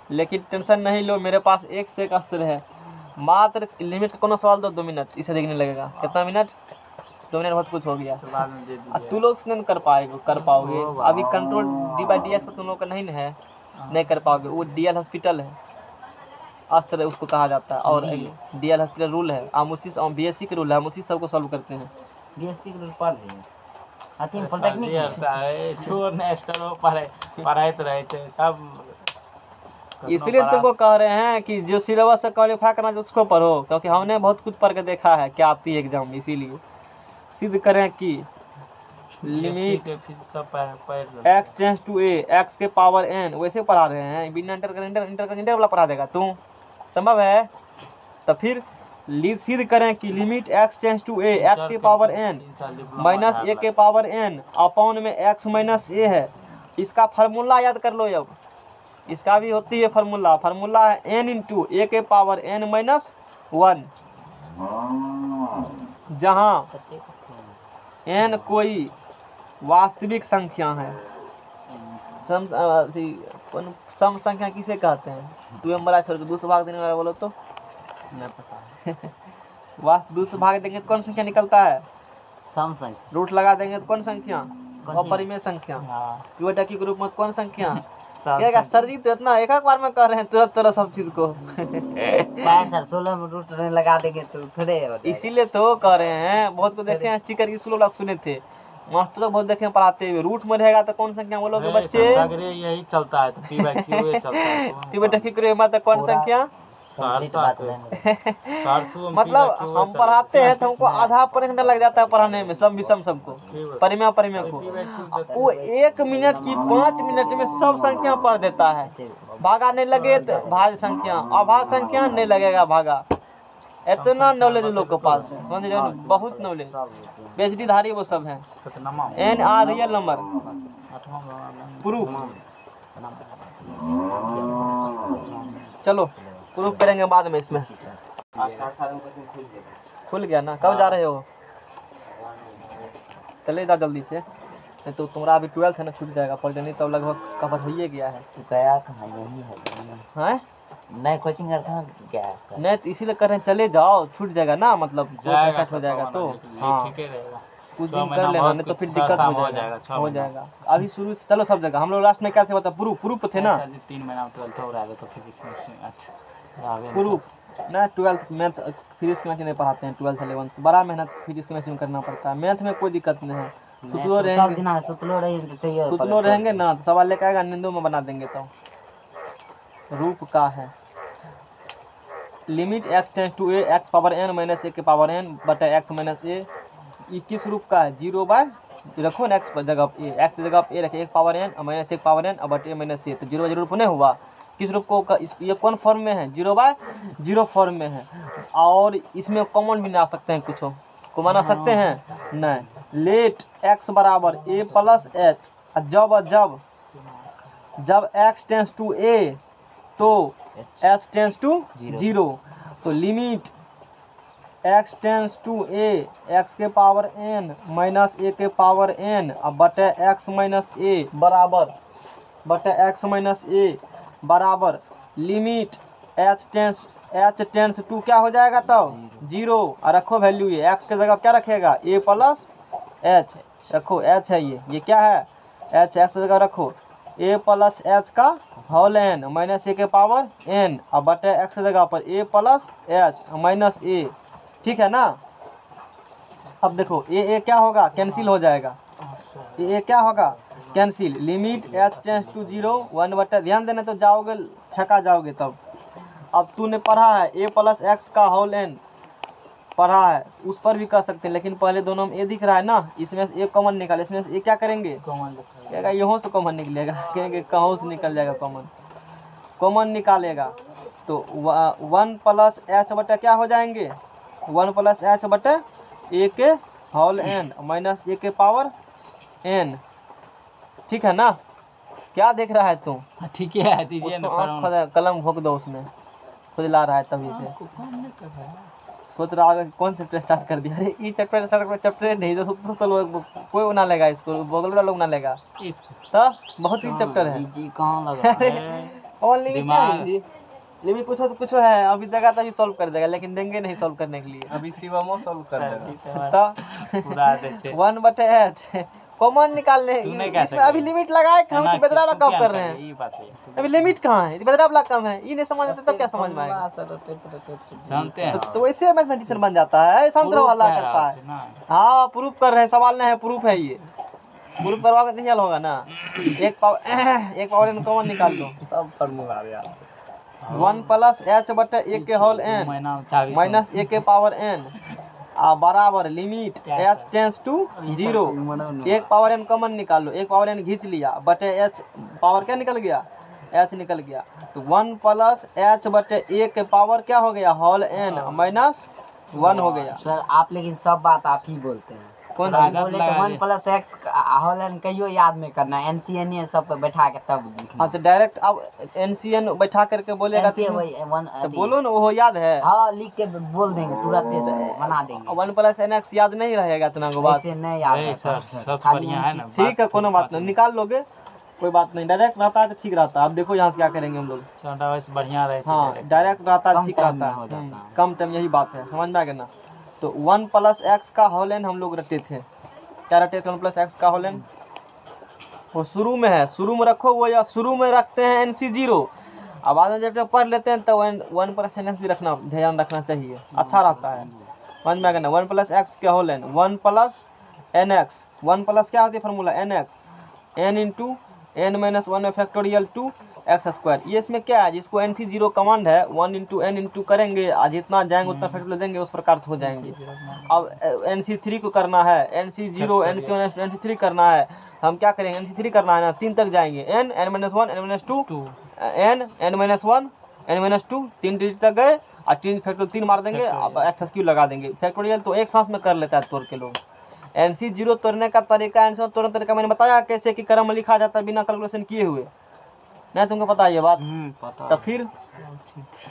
लेकिन टेंशन नहीं लो, मेरे पास एक से एक अस्त्र है। मात्र लिमिट का कोनो सवाल दो 2 मिनट, इसे देखने लगेगा। कितना मिनट? 2 मिनट बहुत कुछ हो गया। तू लोग नहीं कर पाओगे। अभी कंट्रोल d/dx तो तुम लोग का नहीं है, नहीं कर पाओगे। वो डीएल हॉस्पिटल है, अस्त्र उसको कहा जाता है। और डीएल हॉस्पिटल रूल है, हम उसी बीएससी के रूल है, हम उसी सबको सॉल्व करते हैं। बीएससी के रूल पढ़ लिए अति पॉलिटेक्निक छोड़ने स्टोर पढ़ाई तो रहे थे तब। इसलिए तुमको कह रहे हैं कि जो सिलेबस से क्वालिफाई करना है उसको पढ़ो, क्योंकि हमने बहुत कुछ पढ़ के देखा है क्या आती है एग्जाम। इसीलिए सिद्ध करें कि limit x tends to a x के पावर n, वैसे पढ़ा रहे हैं। बिना इंटर वाला पढ़ा देगा तू? संभव है? तो फिर सिद्ध करें कि limit x tends to a x के पावर n माइनस a के पावर n अपॉन में x माइनस a है। इसका फार्मूला याद कर लो। अब इसका भी होती है फार्मूला है n इंटू a के पावर n माइनस 1, जहाँ n कोई वास्तविक संख्या है। सम संख्या किसे कहते हैं? 2m बड़ा छोड़ के 2 से भाग देने वाला बोलो तो नहीं पता। वास्तव 2 से भाग देंगे तो कौन संख्या निकलता है? सम संख्या। रूट लगा देंगे तो कौन संख्या? अपरिमेय संख्या। क्यूटा के रूप में कौन संख्या? क्या सर जी तो इतना एक बार में कह रहे हैं तुरंत सब चीज को। सर 16 में रूट लगा देंगे तो थोड़े। इसीलिए तो कह रहे हैं, बहुत को देखे हैं चिकर की 16 लोग सुने थे, मास्टर लोग बहुत देखे हैं पढ़ाते हुए। रूट में रहेगा तो कौन संख्या बोलोगे बच्चे? यही चलता है तो p/q चलता है। p/q में तो कौन संख्या? मतलब हम पढ़ाते हैं तो हमको आधा घंटा लग जाता है पढ़ाने में, सब विषम सबको, परिमेय को। वो 1 मिनट की 5 मिनट में सब संख्या पढ़ देता है। भागा नहीं लगे तो भाज्य संख्या, अभाज्य संख्या नहीं लगेगा भागा। इतना नॉलेज लोग के पास है, समझ रहे हो, बहुत नॉलेज, PhD धारी वो सब हैं। N are real number proof, चलो प्रूफ करेंगे बाद में। इसमें खुल गया ना, कब जा रहे हो? चले जाओ जल्दी से, नहीं तो तुम्हारा अभी 12th है ना, छूट जाएगा। पॉलिटेक्निक तो लगभग कवर हो ही गया है। गया कहाँ, यही है। हैं नहीं कोचिंग कहाँ गया है सर? नहीं तो इसीलिए कर रहे हैं, चले जाओ, छूट जाएगा ना, मतलब कोर्स हो जाएगा तो हाँ कुछ दिन कर लेना, नहीं तो फिर दिक्कत हो जाएगा। अभी शुरू से चलो सब जगह। हम लोग लास्ट में क्या थे बता, प्रूफ थे ना, 3 महीना में 12th हो रहा है तो फिर इसमें अच्छा प्रूफ ना। 12th मैथ फिजिक्स केमिस्ट्री नहीं पढ़ाते हैं, 12th 11th बड़ा मेहनत फिजिक्स केमिस्ट्री में करना पड़ता है। मैथ में कोई दिक्कत नहीं है, सुतलो रहेंगे ना तो सवाल लेकर आएगा, नींदों में बना देंगे। तो रूप का है limit x tends to a x power n minus a के पावर n बटा x माइनस a। ये किस रूप का है? 0/, रखो ना x जगह a, x जगह a रखे 1 power n minus 1 power n बटे a माइनस a, तो 0/0 रूप नहीं हुआ। किस रूप को ये कौन फॉर्म में है? 0/0 फॉर्म में है। और इसमें कॉमन भी ना आ सकते हैं, कुछ को बना सकते हैं नहीं। लेट x बराबर a प्लस h, जब x टेंस टू a तो h टेंस टू 0, तो limit x tends to a x के पावर n माइनस a के पावर n अब बटे x माइनस a बराबर बटे x माइनस a बराबर लिमिट h टेंस टू क्या हो जाएगा तब? 0। और रखो वैल्यू ये x के जगह क्या रखेगा? a प्लस h, रखो h है ये क्या है? h, x की जगह रखो a प्लस h का होल n माइनस a के पावर n अब बटे x की जगह पर a plus h minus a, ठीक है ना। अब देखो a क्या होगा? कैंसिल हो जाएगा। a क्या होगा? Cancel. Limit h tends to 0 1 बटे, ध्यान देना तो जाओगे फेंका जाओगे तब। अब तूने पढ़ा है a प्लस x का होल n पढ़ा है, उस पर भी कर सकते हैं, लेकिन पहले दोनों में a दिख रहा है ना, इसमें से a कॉमन निकाले। इसमें से a क्या करेंगे? कहेगा यहाँ से कॉमन निकलेगा, कहेंगे कहाँ से निकल जाएगा कॉमन निकालेगा तो 1 प्लस h बटे क्या हो जाएंगे? 1 प्लस h बटे a के होल n माइनस a के पावर n, ठीक है ना। क्या देख रहा है तू? ठीक है, दीजिए ना कलम भोंक दो उसमें, खुद ला रहा है तभी से। सोच रहा है कौन चैप्टर स्टार्ट कर दिया। अरे ये चैप्टर नहीं तो लोग कोई ना लेगा, इसको बगल वाला लोग ना लेगा, तो बहुत ही चैप्टर है। लिमिट पूछो तो पूछो है, अभी देगा तभी सॉल्व कर देगा, लेकिन देंगे नहीं सॉल्व करने के लिए। अभी शिवमो सॉल्व कर देगा तो 1 बटे h कॉमन निकालने, इसमें अभी लिमिट लगाए हम तो बेदरा वाला काम कर रहे हैं। ये बात है, अभी लिमिट कहाँ है? बेदरा वाला काम है, ये नहीं समझ आते तब क्या समझ में आएगा? जानते हैं तो वैसे मैथमेटिशियन बन जाता है, संतरा वाला करता है। हाँ प्रूफ कर रहे हैं, सवाल नहीं है, प्रूफ है ये। प्रूफ करवा के होगा ना। एक पावर n कॉमन निकाल दो, सब फार्मूला यार। 1 प्लस h बटे a के होल n माइनस a के पावर n बराबर लिमिट h टेंस टू 0। एक पावर n कॉमन निकाल लो, एक पावर n खींच लिया बटे h पावर क्या निकल गया? h निकल गया। तो 1 प्लस h बटे a के पावर क्या हो गया? होल n माइनस 1 हो गया। सर आप लेकिन सब बात आप ही बोलते हैं। कौन बोले तो 1 प्लस x होल n कहियो याद नहीं करना है, NCN सब पे बैठा के तब लिखना। हाँ तो डायरेक्ट अब NCN बैठा करके बोलेगा तो बोलो ना, वो याद है। हाँ लिख के बोल देंगे, तुरंत बना देंगे। 1 प्लस nx याद नहीं रहेगा इतना को बात, नहीं याद है सर, सब बढ़िया है ना। ठीक है कोनो बात नहीं, निकाल लोगे कोई बात नहीं। डायरेक्ट रहता है तो ठीक रहता है। अब देखो यहाँ से क्या करेंगे हम लोग। बढ़िया रहे, हाँ डायरेक्ट रहता है ठीक रहता है, कम टाइम, यही बात है, समझ में आ गया ना। तो 1 प्लस x का होल n हम लोग रटे थे, क्या रटे थे? 1 प्लस x का होल n वो शुरू में है, शुरू में रखो वो, या शुरू में रखते हैं NC 0। अब बाद में जब पढ़ लेते हैं तो 1 प्लस nx भी रखना, ध्यान रखना चाहिए, अच्छा रहता है, समझ में आ गया ना। 1 प्लस x का whole n 1 plus nx, 1 plus क्या होती है formula? nx, n into n minus 1 factorial 2 X square. ये इसमें क्या है? जिसको NC 0 कमांड है, 1 इंटू n इंटू करेंगे, जितना जाएंगे उतना फैक्टोरियल देंगे, उस प्रकार से हो जाएंगे। अब NC 3 को करना है, NC 0 NC 1 NC 3 करना है, हम क्या करेंगे? NC 3 करना है ना, 3 तक जाएंगे, n minus 1 n minus 2 n minus 1 n minus 2 3 digit तक गए, और 3 फैक्टोरियल 3 मार देंगे, अब एक्स क्यू लगा देंगे। फैक्टोरियल तो एक सांस में कर लेता है तोड़ के लोग। NC 0 तोड़ने का तरीका, NC तोड़ने का तरीका मैंने बताया कैसे कि क्रम लिखा जाता है बिना कैलकुलेशन किए हुए। नहीं तुमको पता है ये बात? पता। तो फिर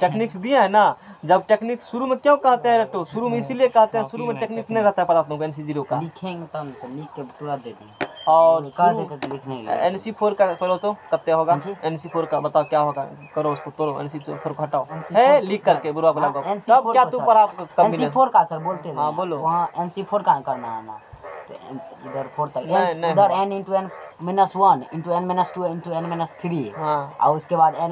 टेक्निक्स दिए है ना। जब टेक्निक्स शुरू में क्यों कहते हैं तो शुरू में इसीलिए कहते हैं, शुरू में टेक्निक्स नहीं रहता है पता तुमको NC 0 का। लिखेंगे तब तो लिख के पूरा दे देंगे और कह देते तो लिखने के लिए। NC 4 का करो तो कितने होगा? हाँ जी। NC 4 का बताओ क्या होगा, करो उसको तोड़ो। NC 4 को हटाओ NC है 4 लिख करके बुरा बुला हाँ, NC तब 4 क्या को तू सर। पढ़ा कब NC 4 का सर बोलते हाँ थे बोलो। वहाँ NC 4 का करना है ना, तो इधर 4 तक नहीं, उधर n into n minus 1 into n minus 2 into n minus 3 हाँ और उसके बाद n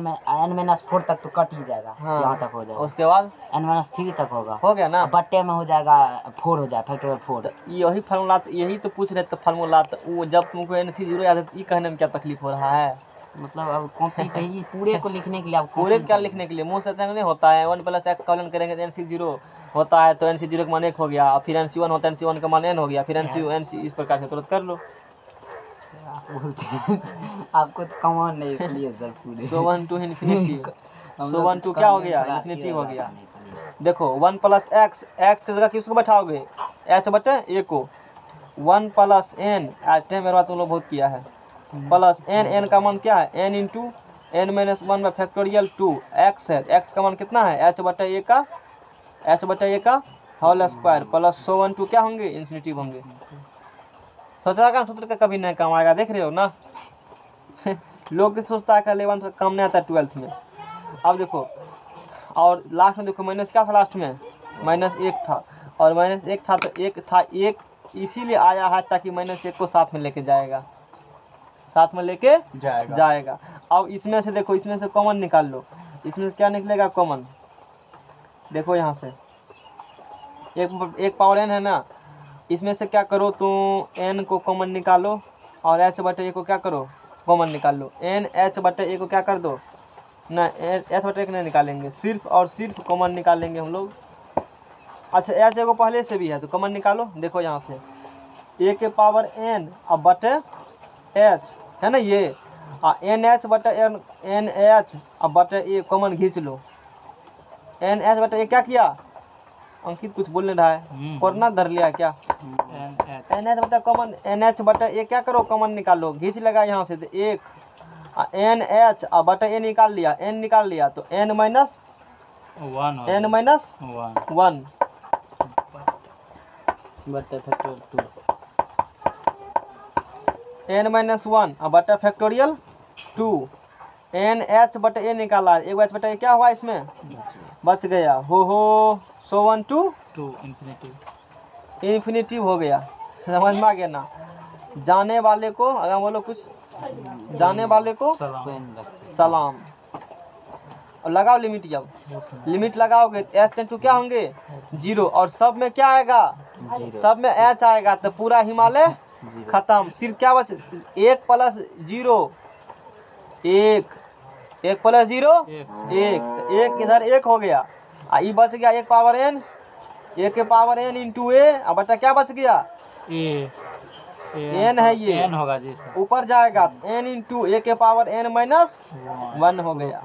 minus 4 तक तो कट ही जाएगा। हाँ। यहाँ तक हो जाएगा, उसके बाद n minus 3 तक होगा, हो गया ना। बट्टे में हो जाएगा 4 हो जाए फैक्टोरियल 4। यही फार्मूला, यही तो पूछ रहे थे फार्मूला। तो वो जब तुमको NC 0 याद है ये कहने में क्या तकलीफ हो रहा है? मतलब अब कॉपी पे ही पूरे को लिखने के लिए अब पूरे क्या लिखने के लिए मुंह से नहीं होता है। 1 + x कॉलन करेंगे तो NC 0 होता है, तो NC 0 का मान 1 हो गया, फिर NC 1 होता है, NC 1 का मान n हो गया, फिर NC इस प्रकार से तुरंत कर लो। आप बोलते हैं आपको तो कमान नहीं इसलिए सर पूरे सो 1 to infinity हम सो लोग 1 to क्या हो गया? थोड़ा इन्फिनिटी ये हो वाला गया। नहीं इसलिए। देखो 1 + x, x की जगह किसको बैठाओगे? h बटे a को। 1 + n, आज टाइम मेरे बात तुम लोग बहुत किया है, प्लस n, n का मान क्या है? n इंटू n माइनस 1 में फैक्टोरियल 2 x है, x का मान कितना है? h बटे a का होल स्क्वायर प्लस 100 1 2 क्या होंगे? इन्फिनिटी होंगे। सोचा का सूत्र का कभी नहीं काम आएगा, देख रहे हो ना। लोग तो सोचता है कि 11th का काम नहीं आता 12th में। अब देखो और लास्ट में देखो माइनस क्या था? लास्ट में -1 था, और -1 था तो 1 था, 1 इसीलिए आया है ताकि -1 को साथ में लेके जाएगा, साथ में लेके जाएगा। अब इसमें से देखो, इसमें से कॉमन निकाल लो। इसमें से क्या निकलेगा कॉमन? देखो यहाँ से एक पावर n है ना, इसमें से क्या करो तो n को कॉमन निकालो और h बटे a को क्या करो? कॉमन निकाल लो। n h बटे a को क्या कर दो ना, h बटे a को नहीं निकालेंगे, सिर्फ और सिर्फ कॉमन निकालेंगे हम लोग। अच्छा h को पहले से भी है तो कॉमन निकालो। देखो यहाँ से a के पावर n अब बटे h है ना ये, n h बटे n h अब बटे a कॉमन खींच लो। n h बटे a क्या किया? अंकित कुछ बोल नहीं रहा है, कोरोना धर लिया क्या? n h बटा कॉमन n h बटा a क्या करो? कॉमन निकालो, घींच लगा यहाँ से तो 1 n h अब बटा a निकाल लिया, n निकाल लिया तो n माइनस 1 बट्टे फैक्टोरियल 2 n माइनस 1 अब बटा फैक्टोरियल 2 n h बटा a निकाला, एक h बटा a क्या हुआ? इसमें बच गया। हो सो 1 to इन्फिनिटी हो गया। समझ में आ गया ना? जाने वाले को अगर बोलो कुछ, जाने वाले को सलाम। और लगाओ लिमिट, जब लिमिट लगाओगे तो h टेंड टू क्या होंगे? 0, और सब में क्या आएगा? सब में h आएगा तो पूरा हिमालय खत्म। सिर्फ क्या बच? 1 + 0 1 + 0 1 इधर 1 हो गया, ये बच गया 1 पावर n, 1 के पावर n इंटू a, अब बटा क्या बच गया? n है ये, n होगा जी सर। ऊपर जाएगा n इंटू a के पावर n माइनस 1 हो गया।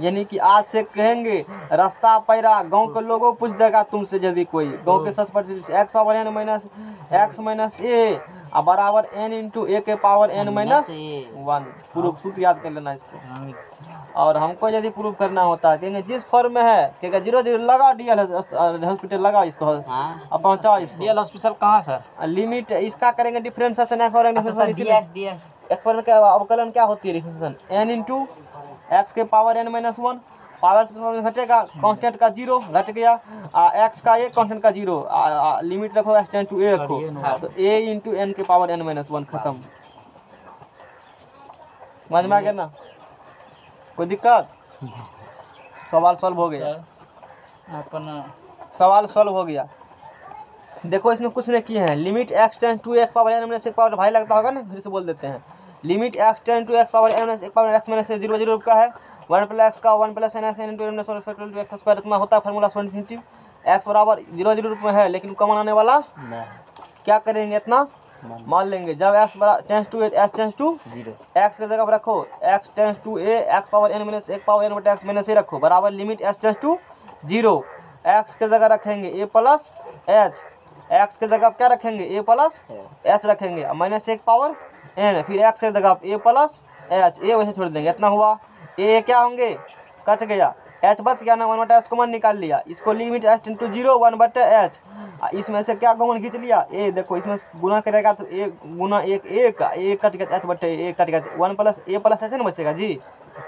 यानी कि आज से कहेंगे रास्ता पैरा गांव के लोगों पूछ देगा तुमसे, यदि कोई गांव के 7 x power n minus x minus a बराबर n इंटू a के पावर n माइनस 1। प्रूफ सूत्र याद कर लेना इसको। और हमको यदि प्रूफ करना होता है कहेंगे जिस फॉर्म में है क्या 0 0 लगा DL हॉस्पिटल लगाओ इसको, अब पहुँचाओ इसको। DL हॉस्पिटल कहाँ सर? लिमिट इसका करेंगे डिफरेंशिएशन का अवकलन क्या होती है? डिफरेंशिएशन n इंटू x के पावर n माइनस 1, पावर घटेगा, कांस्टेंट का 0 घट गया, x का a कांस्टेंट का 0, लिमिट रखो x टेंड टू a रखो, तो a इंटू n के पावर n माइनस 1 खत्म। समझ में आ गया ना? कोई दिक्कत? सवाल सॉल्व हो गया, अपना सवाल सॉल्व हो गया। देखो इसमें कुछ नहीं किए हैं। Limit x tend to x power n minus 1 power भाई लगता होगा ना, फिर से बोल देते हैं। Limit x tend to x power n minus 1 power x minus 0 0 का है, 1 + x का 1 + n x into n minus 1 factorial two x square इतना होता है फार्मूला इन्फिनिटी। x बराबर 0 0 रूप में है लेकिन कॉमन आने वाला क्या करेंगे? इतना मान लेंगे। जब x tends to h tends to 0, x की जगह पर रखो x tends to a x power n minus 1 power n बटा x माइनस a रखो, बराबर limit h tends to 0, X के जगह रखेंगे ए प्लस एच, एक्स के जगह क्या रखेंगे ए प्लस एच रखेंगे, -1 पावर n, फिर एक्स के जगह ए प्लस एच, ए वैसे छोड़ देंगे, इतना हुआ। ए क्या होंगे, कट गया, एच बच गया ना, 1/h कॉमन निकाल लिया, इसको लिमिट h × 0 1/h, इसमें से क्या कॉमन खींच लिया ए, देखो इसमें गुना करेगा तो ए गुना एक कट गया, h/a कट गया, 1 + a + h ना बचेगा जी।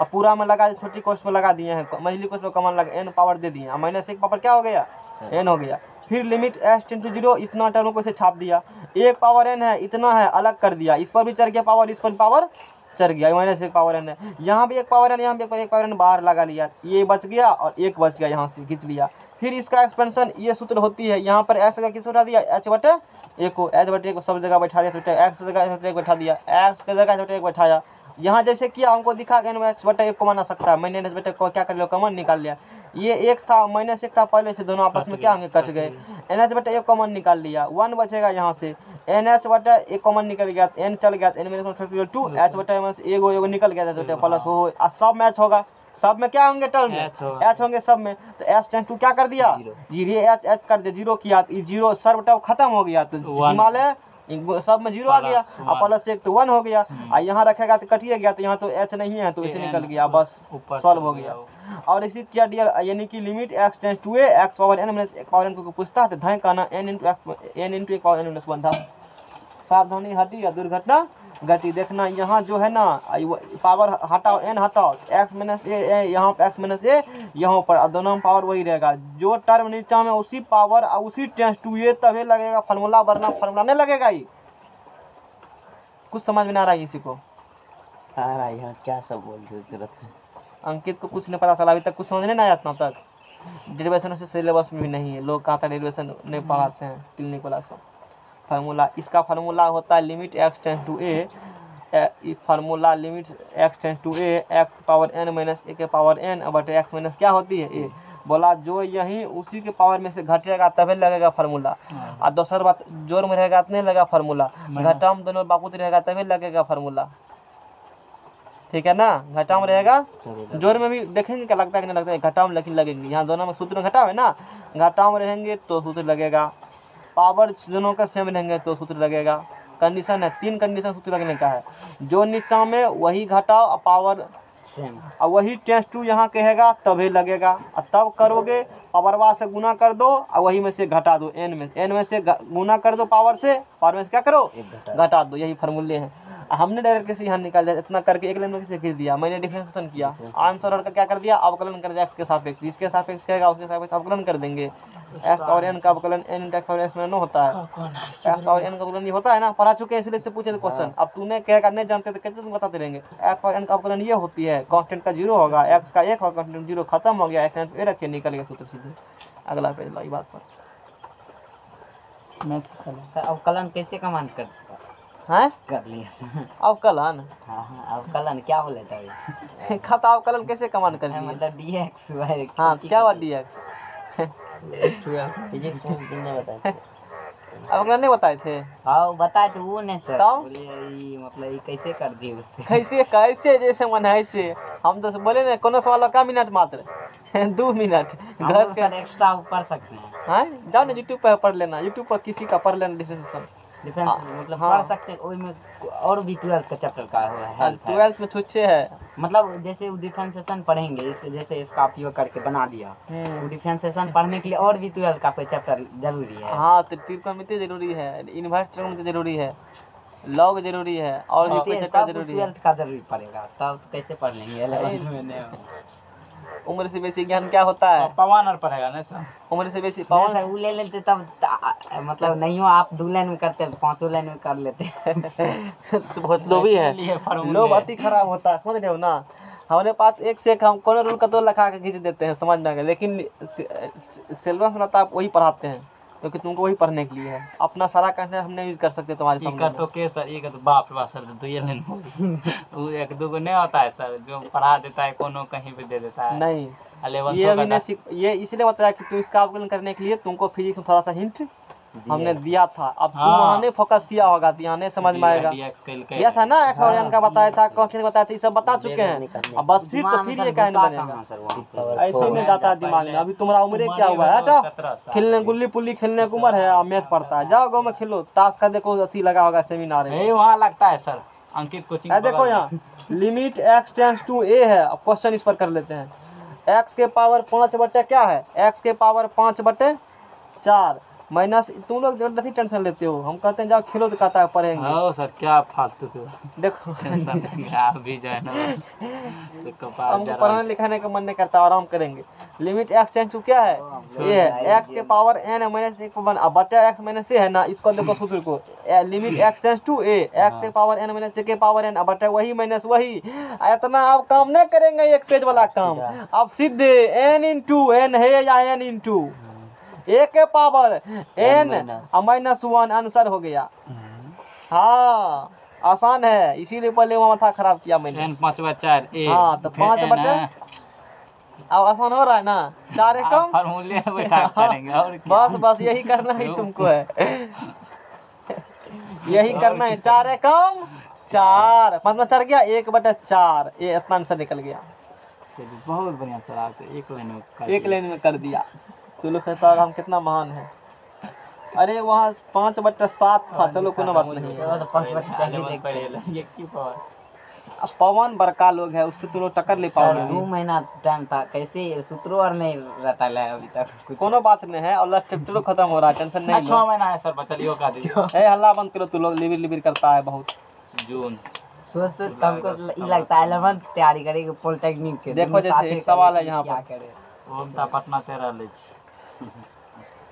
अब पूरा में लगा, छोटी कोष्ट में लगा दिए हैं, मझली कोष्ट में कॉमन लगा, n पावर दे दिए, -1 पावर क्या हो गया n हो गया, फिर लिमिट h × 0 इतना टर्म को इसे छाप दिया, 1 पावर n है इतना है अलग कर दिया, इस पर भी चढ़ गया पावर, इस पर पावर चढ़ गया, -1 पावर n है, यहाँ भी 1 पावर n, यहाँ भी 1 पावर n बाहर लगा लिया, ये बच गया और 1 बच गया, यहाँ से खींच लिया। फिर इसका एक्सपेंशन ये सूत्र होती है, यहाँ पर x का किस उठा दिया h/a को, h/a को सब जगह बैठा दिया, x की जगह h/a बैठा दिया, x की जगह h/a बैठाया, यहाँ जैसे किया हमको दिखा कि h/a को माना सकता है, मैंने h/a को क्या कर लिया कॉमन निकाल लिया, ये 1 था -1 था पहले से, दोनों आपस में क्या होंगे कट गए, NH/a कॉमन निकाल लिया, 1 बचेगा यहाँ से, NH/a कॉमन निकल गया, n चल गया, n -2 h/a एगो निकल गया h/a प्लस हो, सब मैच होगा, सब में क्या होंगे टर्म h होंगे सब में, तो h टेंस टू क्या कर दिया 0, h कर दिया 0 किया, 0 सर्व खत्म हो गया, तो हिमालय सब में 0 आ गया, और +1 तो 1 हो गया, और यहाँ रखेगा तो कटिए गया, तो यहाँ तो h नहीं है तो इसे निकल गया, बस सॉल्व हो गया। और इसी क्या दिया, यानी कि limit x tends to a x power n - 1 power n को पूछता है तो धाय कहना n × 1 पावर n - 1 था। सावधानी हटी या दुर्घटना घटी। देखना यहाँ जो है ना पावर हटाओ, n हटाओ, x - a यहाँ पर x - a यहाँ पर, दोनों में पावर वही रहेगा, जो टर्म नीचा में उसी पावर और उसी टेंस टू a तभी लगेगा फार्मूला, वरना फार्मूला नहीं लगेगा। ही कुछ समझ में ना रहा है किसी को? आ रहा है यार, क्या सब बोल रहे थे। अंकित को कुछ नहीं पता चला, अभी तक कुछ समझ नहीं आया इतना तक, डेरिवेशन से सिलेबस में भी नहीं है, लोग कहता है डेरिवेशन नहीं पढ़ाते हैं क्लिनिक वाला सब। फार्मूला, इसका फार्मूला होता है limit x tends to a, formula limit x tends to a x power n - 1 power n बटे x माइनस क्या होती है a, बोला जो यही उसी के पावर में से घटेगा तभी लगेगा फार्मूला, और दूसरा बात जोर में रहेगा तो नहीं लगेगा फार्मूला, घटा में दोनों बापूत रहेगा तभी लगेगा फार्मूला, ठीक है ना। घटा में रहेगा, जोर में भी देखेंगे क्या लगता है कि नहीं लगता है, घटा में लेकिन लगेंगे, यहाँ दोनों में सूत्र में घटा है ना, घटा में रहेंगे तो सूत्र लगेगा, पावर दोनों का सेम रहेंगे तो सूत्र लगेगा। कंडीशन है, 3 कंडीशन सूत्र लगने का है, जो नीचा में वही घटाओ और पावर सेम, और वही टेंस टू यहाँ कहेगा तभी लगेगा, और तब करोगे पावरवा से गुना कर दो और वही में से घटा दो, n में से गुना कर दो पावर से से क्या करो घटा दो, यही फार्मूले हैं। हमने डायरेक्ट कैसे यहाँ निकाल दिया, इतना करके एक लाइन में कैसे खींच दिया, मैंने डिफरेंशिएशन किया, आंसर और का क्या कर दिया अवकलन कर दिया, x के सापेक्ष, इसके सापेक्ष कहेगा उसके सापेक्ष अवकलन कर देंगे, x पावर n का अवकलन n × x पावर x में न होता है, x पावर n का अवकलन ये होता है ना, पढ़ा चुके हैं इसलिए से पूछे थे क्वेश्चन, अब तूने कहेगा नहीं जानते तो कैसे तुम बताते रहेंगे, x पावर n का अवकलन ये होती है, कांस्टेंट का 0 होगा, x का 1 होगा, कांस्टेंट 0 खत्म हो गया, x ए रखे निकल गया सूत्र सीधे। अगला पेज लाई बात पर अवकलन कैसे कमांड करते हैं, कर लिया अवकलन, हाँ अवकलन क्या हो लेता है खाता अवकलन कैसे कमांड कर दिए, मतलब dx हाँ क्या हुआ dx फिजिक्स में कितने बताए अवकलन नहीं बताए थे, हाँ बताए तो वो नहीं सर, तो? बोले ये मतलब ये कैसे कर दिए उससे कैसे कैसे जैसे मन है ऐसे, हम तो बोले ना कोनो सवाल का मिनट मात्र 2 मिनट घस के एक्स्ट्रा पढ़ सकते हैं, हाँ जाओ ना यूट्यूब पर पढ़ लेना, यूट्यूब पर किसी का पढ़ लेना डिफरेंशिएशन, डिफेंस मतलब पढ़ सकते हैं, ओई में और भी 12th का चैप्टर का है, 12th में छुच्छे है, मतलब जैसे वो डिफरेंशिएशन पढ़ेंगे, इस जैसे इसका उपयोग करके बना दिया, वो डिफरेंशिएशन पढ़ने के लिए और भी 12th का कोई चैप्टर जरूरी है। हाँ तो त्रिकोणमिति जरूरी है, इनवर्स त्रिकोणमिति जरूरी है, लॉग जरूरी है, और भी कोई चैप्टर जरूरी है, 12th का जरूरी पड़ेगा, तब कैसे पढ़ लेंगे 11th में नहीं। उम्र से बेसी ज्ञान क्या होता है, पवन और पढ़ेगा ना सर, उम्र से बेसी पवन पवन सर वो ले लेते तब मतलब नहीं हो, आप 2 लाइन में करते 5 लाइन में कर लेते तो बहुत लोभी है, लोभ अति खराब होता है, समझ रहे हो ना। हमारे पास एक से एक हम कौन रूल का तो लगा के खींच देते हैं, समझ में, लेकिन सिलेबस में आप वही पढ़ाते हैं क्योंकि तुमको वही पढ़ने के लिए है, अपना सारा कंटेंट हम नहीं यूज कर सकते तुम्हारे सामने। तो के सर एक तो बाप रे बाप सर तो ये नहीं वो 1-2 को नहीं होता है सर, जो पढ़ा देता है कोनो कहीं भी दे देता है, नहीं ये अभी नहीं ये इसलिए बताया कि तुम इसका अवकलन करने के लिए तुमको फिजिक्स में थोड़ा सा हिंट हमने दिया था। अब तू हाँ। वहाँ नहीं फोकस किया होगा तो यहाँ नहीं समझ में आएगा। दिया था ना एक्स और एन का बताया था, कॉन्स्टेंट बताया था, ये सब बता चुके हैं। अब बस फिर तो फिर ये कहने बनेगा, ऐसे में जाता है दिमाग में। अभी तुम्हारा उम्र क्या हुआ है? हटो, खेलने गुल्ली पुल्ली खेलने की उम्र है, अब मैथ पढ़ता है। जाओ गाँव में खेलो ताश का, देखो अथी लगा होगा सेमिनार है वहाँ लगता है सर, अंकित कोचिंग। देखो यहाँ limit x tends to a है। अब क्वेश्चन इस पर कर लेते हैं। x के पावर 5 बटे क्या है? x के पावर 5 बटे 4 माइनस, तुम लोग नहीं टेंशन लेते हो, हम कहते हैं जाओ खेलो तो कहता है पढ़ेंगे। हाँ सर, क्या फालतू के देखो आप भी जो है ना तो कपाल हमको पढ़ने लिखाने का मन नहीं करता, आराम करेंगे। लिमिट x टेंस टू क्या है? ये है x के पावर n माइनस 1 अब बटे x माइनस a है ना, इसको देखो सूत्र को। Limit x tends to a, x के पावर n माइनस a के पावर n, अब बटे वही माइनस वही। इतना अब काम नहीं करेंगे, एक पेज वाला काम। अब सीधे n इंटू n है या n इंटू a के पावर n माइनस 1 आंसर हो गया। हाँ आसान है, इसीलिए पहले वो माथा खराब किया मैंने। 5 बटे 4 a। हाँ तो 5 बटे, अब आसान हो रहा है ना, 4 एकम फॉर्मूले बैठा करेंगे और क्या? बस यही करना ही तुमको है, यही करना है। 4 एकम 4, 5 में 4 गया, 1 बटे 4, ये इतना आंसर निकल गया। बहुत बढ़िया सर, आप तो एक लाइन में कर दिया। तो लोग कहता है हम कितना महान है। अरे वहाँ 5 बटे 7 था, चलो कोई बात नहीं है। अब पवन बड़का लोग है, उससे तुम लोग टक्कर ले पाओगे। 2 महीना टाइम था, कैसे सूत्रों और नहीं रटा है अभी तक। कोनो बात नहीं है, और लास्ट चैप्टर खत्म हो रहा है, टेंशन नहीं लो। 6 महीना है सर, बचलियो का दीजिए। ए हल्ला बंद करो, तू लोग लिबिर लिबिर करता है बहुत। जून सोच हमको ये लगता है 11th तैयारी करेगी पॉलिटेक्निक के। देखो जैसे एक सवाल है यहाँ पर, ओमता पटना 13 ले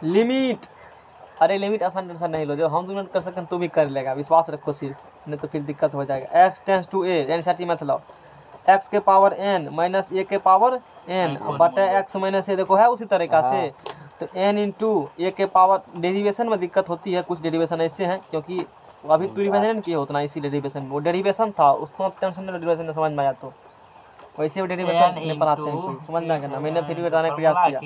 लिमिट। अरे लिमिट आसान टेंशन नहीं लो, जो हम तुम कर सकते हैं तू भी कर लेगा, विश्वास रखो सिर्फ, नहीं तो फिर दिक्कत हो जाएगा। x tends to a, NCERT में लो, x के पावर n माइनस a के पावर n बटे x माइनस a, देखो है उसी तरीका से। तो n इंटू a के पावर, डेरिवेशन में दिक्कत होती है, कुछ डेरिवेशन ऐसे हैं क्योंकि अभी तू रिविजन किए उतना, इसी डेरिवेशन वो डेरिवेशन था, उसको टेंशन नहीं, डेरिवेशन समझ में आया तो वैसे डेरिवेशन नहीं पढ़ाते हैं, समझ में आ गया ना। मैंने फिर भी बताने का प्रयास किया,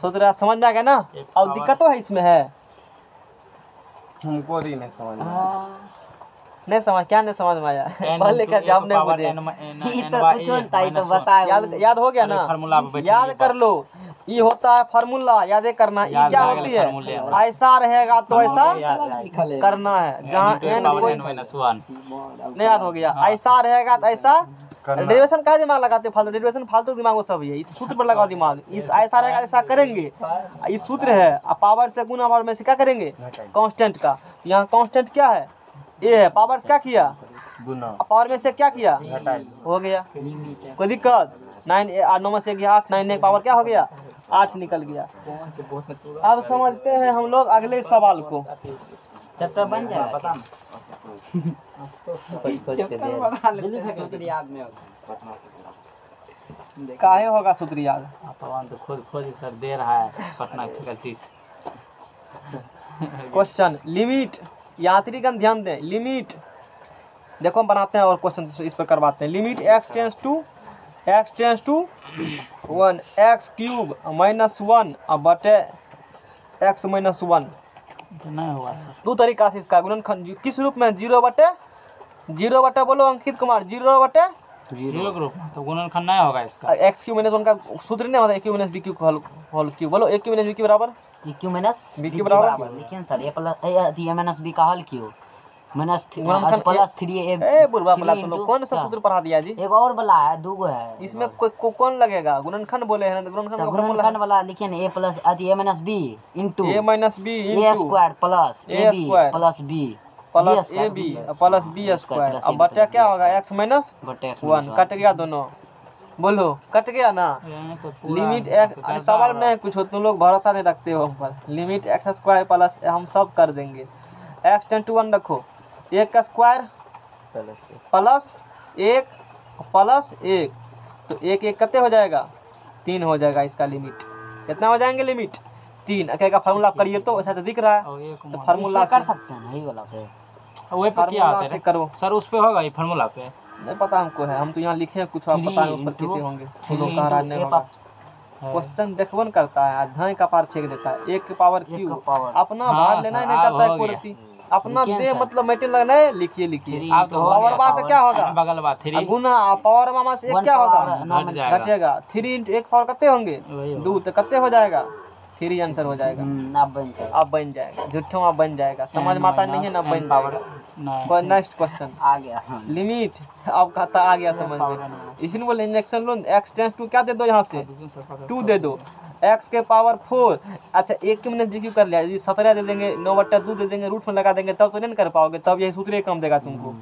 सोच रहा समझ में आ गया ना। अब दिक्कत तो है इसमें है, हमको भी नहीं समझ में नहीं समझ, क्या नहीं समझ में आया? पहले का जवाब नहीं मुझे याद हो गया ना, याद कर लो। ये होता है फार्मूला, याद करना। ये क्या होती है? ऐसा रहेगा तो ऐसा करना है, जहाँ n कोई नहीं याद हो गया, ऐसा रहेगा तो ऐसा। डेरिवेशन का दिमाग लगाते फालतू, डेरिवेशन फालतू दिमाग वो सब है, इस सूत्र पर लगाओ दिमाग। इस ऐसा रहेगा ऐसा करेंगे, इस सूत्र है। अब पावर से गुना, पावर में से क्या करेंगे? कांस्टेंट का। यहाँ कांस्टेंट क्या है? ए है। पावर से क्या किया? गुना, पावर में से क्या किया? हो गया, कोई दिक्कत? 9 8 9 में से गया 8, 9 पावर क्या हो गया? 8 निकल गया। अब समझते हैं हम लोग अगले सवाल को। चैप्टर बन जाएगा पता काहे होगा सूत्र याद? तो खोज सर दे रहा है पटना फैकल्टी से। क्वेश्चन लिमिट, यात्रीगण ध्यान दें। लिमिट देखो हम बनाते हैं और क्वेश्चन इस पर करवाते हैं। Limit x tends to 1 x cube minus 1 बटे x माइनस 1। नहीं हुआ सर। दो तरीका से इसका गुणनखंड, किस रूप में? 0 बटे बोलो अंकित कुमार, 0 बटे जीरो ग्रुप तो गुणनखंड नहीं होगा इसका। x क्यूब माइनस 1 का सूत्र नहीं होता, a cube minus b cube whole cube. बोलो a cube minus b cube बराबर a cube minus b cube बराबर। लेकिन sir a plus a minus b का हल क्यों? Minus गुणनखंड plus 3a। ए बुढ़वा बोला तुम लोग, कौन सा सूत्र पढ़ा दिया जी? एक और वाला है, दो गो है इसमें कौन लगेगा? गुणनखंड बोले हैं ना, गुणनखंड का फॉर्मूला गुणनखंड वाला लिखिए a plus a minus b into a minus b a square plus a ab square plus b plus ab plus b square. अब बटे क्या होगा? x माइनस बटे 1। कट गया दोनों, बोलो कट गया ना। लिमिट x, अरे सवाल में नहीं कुछ हो, तुम लोग भरोसा नहीं रखते हो हम पर। लिमिट x स्क्वायर प्लस, हम सब कर देंगे। x टेंस टू 1 रखो, 1 का स्क्वायर प्लस 1 प्लस 1, तो 1 1 कितने हो जाएगा? 3 हो जाएगा। इसका लिमिट कितना हो जाएंगे? लिमिट 3। का फार्मूला आप करिए तो ऐसा तो दिख रहा है, तो फार्मूला कर सकते हैं यही वाला पे। वही पे क्या आता से है करो सर? उस पे होगा ये फार्मूला पे? नहीं पता हमको है, हम तो यहाँ लिखे हैं कुछ, आप पता नहीं उस पर कैसे होंगे। तो लोग कह रहा नहीं होगा। क्वेश्चन देखबो न करता है, धाई का पार फेंक देता है। 1 के पावर एक क्यू, का पावर अपना हाँ, भार लेना ही नहीं हाँ, चाहता है हो कोई गया। रत्ती। अपना लिखिए दे सर। मतलब मेटे लगना है, लिखिए लिखिए। थ्री आप तो हो पावर गया, बा से क्या होगा, बगल बा 3 गुना पावर मामा से 1 वन क्या होगा, पावर नौ घट में जाएगा। घटेगा। 3 × 1 पावर कितने होंगे, वही होगा। 2, तो कितने हो जाएगा, 3 आंसर हो जाएगा। अब बन जाएगा। अब बन जाएगा, झूठों अब बन जाएगा, समझ में आता नहीं है ना, बन पावर जाएगा। कोई नेक्स्ट क्वेश्चन, आ गया। हाँ। लिमिट अब कहता आ गया समझ में, इसीलिए बोले इंजेक्शन लो, x टेंस टू क्या दे दो यहाँ से 2 दे दो, x के पावर 4। अच्छा 1 के मैंने क्यों कर लिया, यदि 17 दे देंगे 9/2 दे देंगे, रूट में लगा देंगे तब तो नहीं कर पाओगे, तब यही सूत्र ही कम देगा तुमको।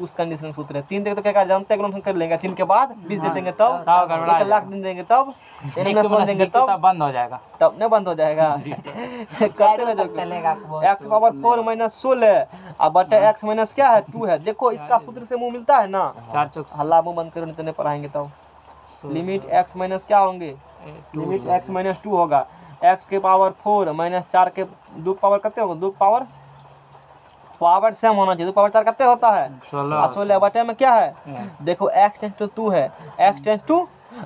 उस कंडीशन में सूत्र है 3 देंगे तो क्या जानते हैं, कर लेंगे 3 के बाद 20 दे देंगे तब, तब गड़बड़ा 1 लाख दिन देंगे तब, बोल देंगे तब बंद हो जाएगा। तब नहीं बंद हो जाएगा। करते रह जाओगे। चलेगा x पावर 4 - 16 अब बटे x माइनस क्या है 2 है। देखो इसका सूत्र से मुंह मिलता है ना, 4 चौक हल्ला मुंह बंद करो नहीं तो नहीं पढ़ाएंगे तब। लिमिट x माइनस क्या होंगे, लिमिट x - 2 होगा, x के पावर 4 - 4 के 2 पावर कितने होगा, 2 पावर सेम होना चाहिए, 2 पावर 4 कितने होता है 16 बटे में क्या है, देखो x टेंस टू 2 है, x टेंस टू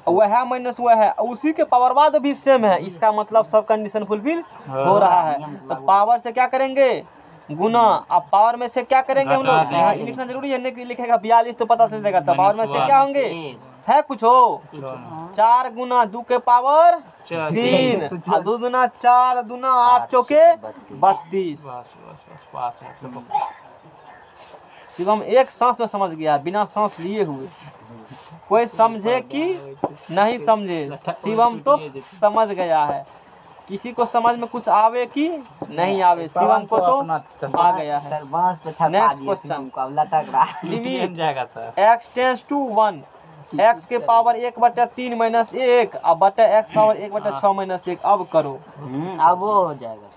वह है माइनस वह है, उसी के पावर बाद भी सेम है, इसका मतलब सब कंडीशन फुलफिल हो रहा है। तो पावर से क्या करेंगे, गुना। अब पावर में से क्या करेंगे हम लोग, यहाँ लिखना जरूरी है, नहीं लिखेगा 42 तो पता चल जाएगा। तो पावर में से क्या होंगे, है कुछ हो 4 गुना 2 के पावर 3, 2 गुना 4 दूना 8 चौके 32। शिवम एक सांस में समझ गया, बिना सांस लिए हुए। कोई समझे कि नहीं समझे, शिवम तो समझ गया है। किसी को समझ में कुछ आवे कि नहीं आवे, शिवम को तो आ गया है। सर बांस पे छपा नेक्स्ट दिए क्वेश्चन, तुमको, अब लटक रहा है। लिमिट जाएगा sir, x tends to 1, x के पावर 1/3 - 1 अब बटे x पावर 1/6 - 1। अब करो, अब वो हो जाएगा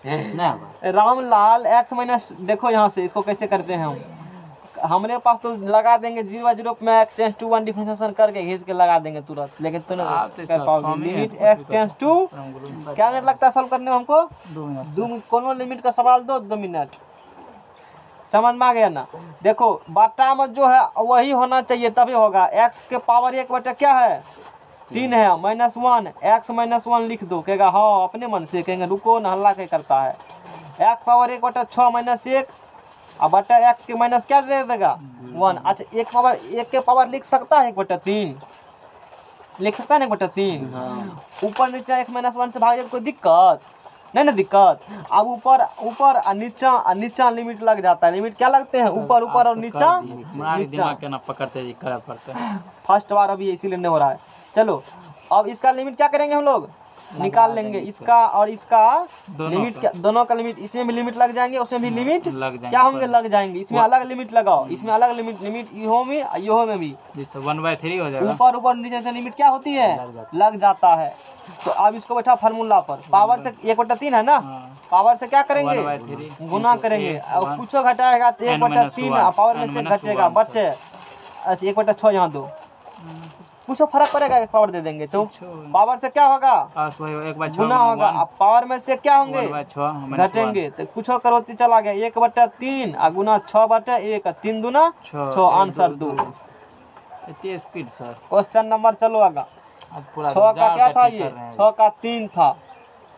नहीं होगा। रामलाल x माइनस, देखो यहाँ से इसको कैसे करते हैं हम, हमरे पास तो लगा देंगे 0 में x टेंस टू 1 डिफरेंशिएशन करके घिस के लगा देंगे तुरंत, लेकिन तुम आप तो कर इसका पाओगे। स्वामी है, लिमिट कुछ x टेंस टू क्या मिनट लगता है सॉल्व करने में हमको, 2 कोनो लिमिट का सवाल दो 2 मिनट, समझ में आ गया ना। देखो बाटा में जो है वही होना चाहिए तभी होगा, x के पावर 1 बटे क्या है 3 है -1, x - 1 लिख दो, कहेगा हाँ अपने मन से, कहेंगे रुको न हल्ला के करता है। x पावर 1/6 - 1 अब बटा x के माइनस क्या दे देगा 1। अच्छा 1 के पावर लिख सकता है 1/3, लिख सकता है 1/3, ऊपर नीचे x - 1 से भाग जाए, कोई दिक्कत नहीं ना, दिक्कत। अब ऊपर नीचा लिमिट लग जाता है, लिमिट क्या लगते हैं ऊपर और नीचा दिमाग के ना पकड़ते जी कर पड़ते हैं। फर्स्ट बार अभी इसीलिए नहीं हो रहा है। चलो अब इसका लिमिट क्या करेंगे हम लोग, निकाल लेंगे इसका और इसका लिमिट, दोनों का लिमिट, इसमें भी लिमिट लग जाएंगे उसमें भी लिमिट क्या होंगे लग जाएंगे, इसमें अलग लिमिट लगाओ, इसमें अलग लिमिट इहो में भी 1/3 हो जाएगा। ऊपर नीचे से लिमिट क्या होती है लग जाता है। तो अब इसको बैठा फार्मूला पर, पावर से 1/3 है ना, पावर से क्या करेंगे 1/3 गुना करेंगे, और कुछ घटाएगा तो 1/3 पावर में से घटेगा बच्चे। अच्छा 1/6 यहाँ दो, कुछ फर्क पड़ेगा, एक पावर दे देंगे तो पावर से क्या होगा गुना होगा, अब पावर में से क्या होंगे घटेंगे, तो कुछ करो तो चला गया 1/3 और गुना 6/1, 3 दूना 6, आंसर 2। इतनी स्पीड सर। क्वेश्चन नंबर चलो आगा, 6 का क्या था ये 6 का 3 था,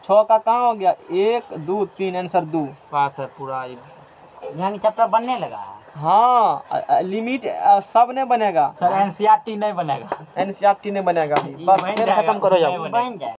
6 का कहाँ हो गया 1 2 3, आंसर 2 पास है पूरा। यहाँ की चैप्टर बनने लगा है। हाँ लिमिट सब नहीं बनेगा सर एनसीईआरटी नहीं बनेगा, एनसीईआरटी नहीं बनेगा, बस फिर खत्म करो जाओ। बन जाए।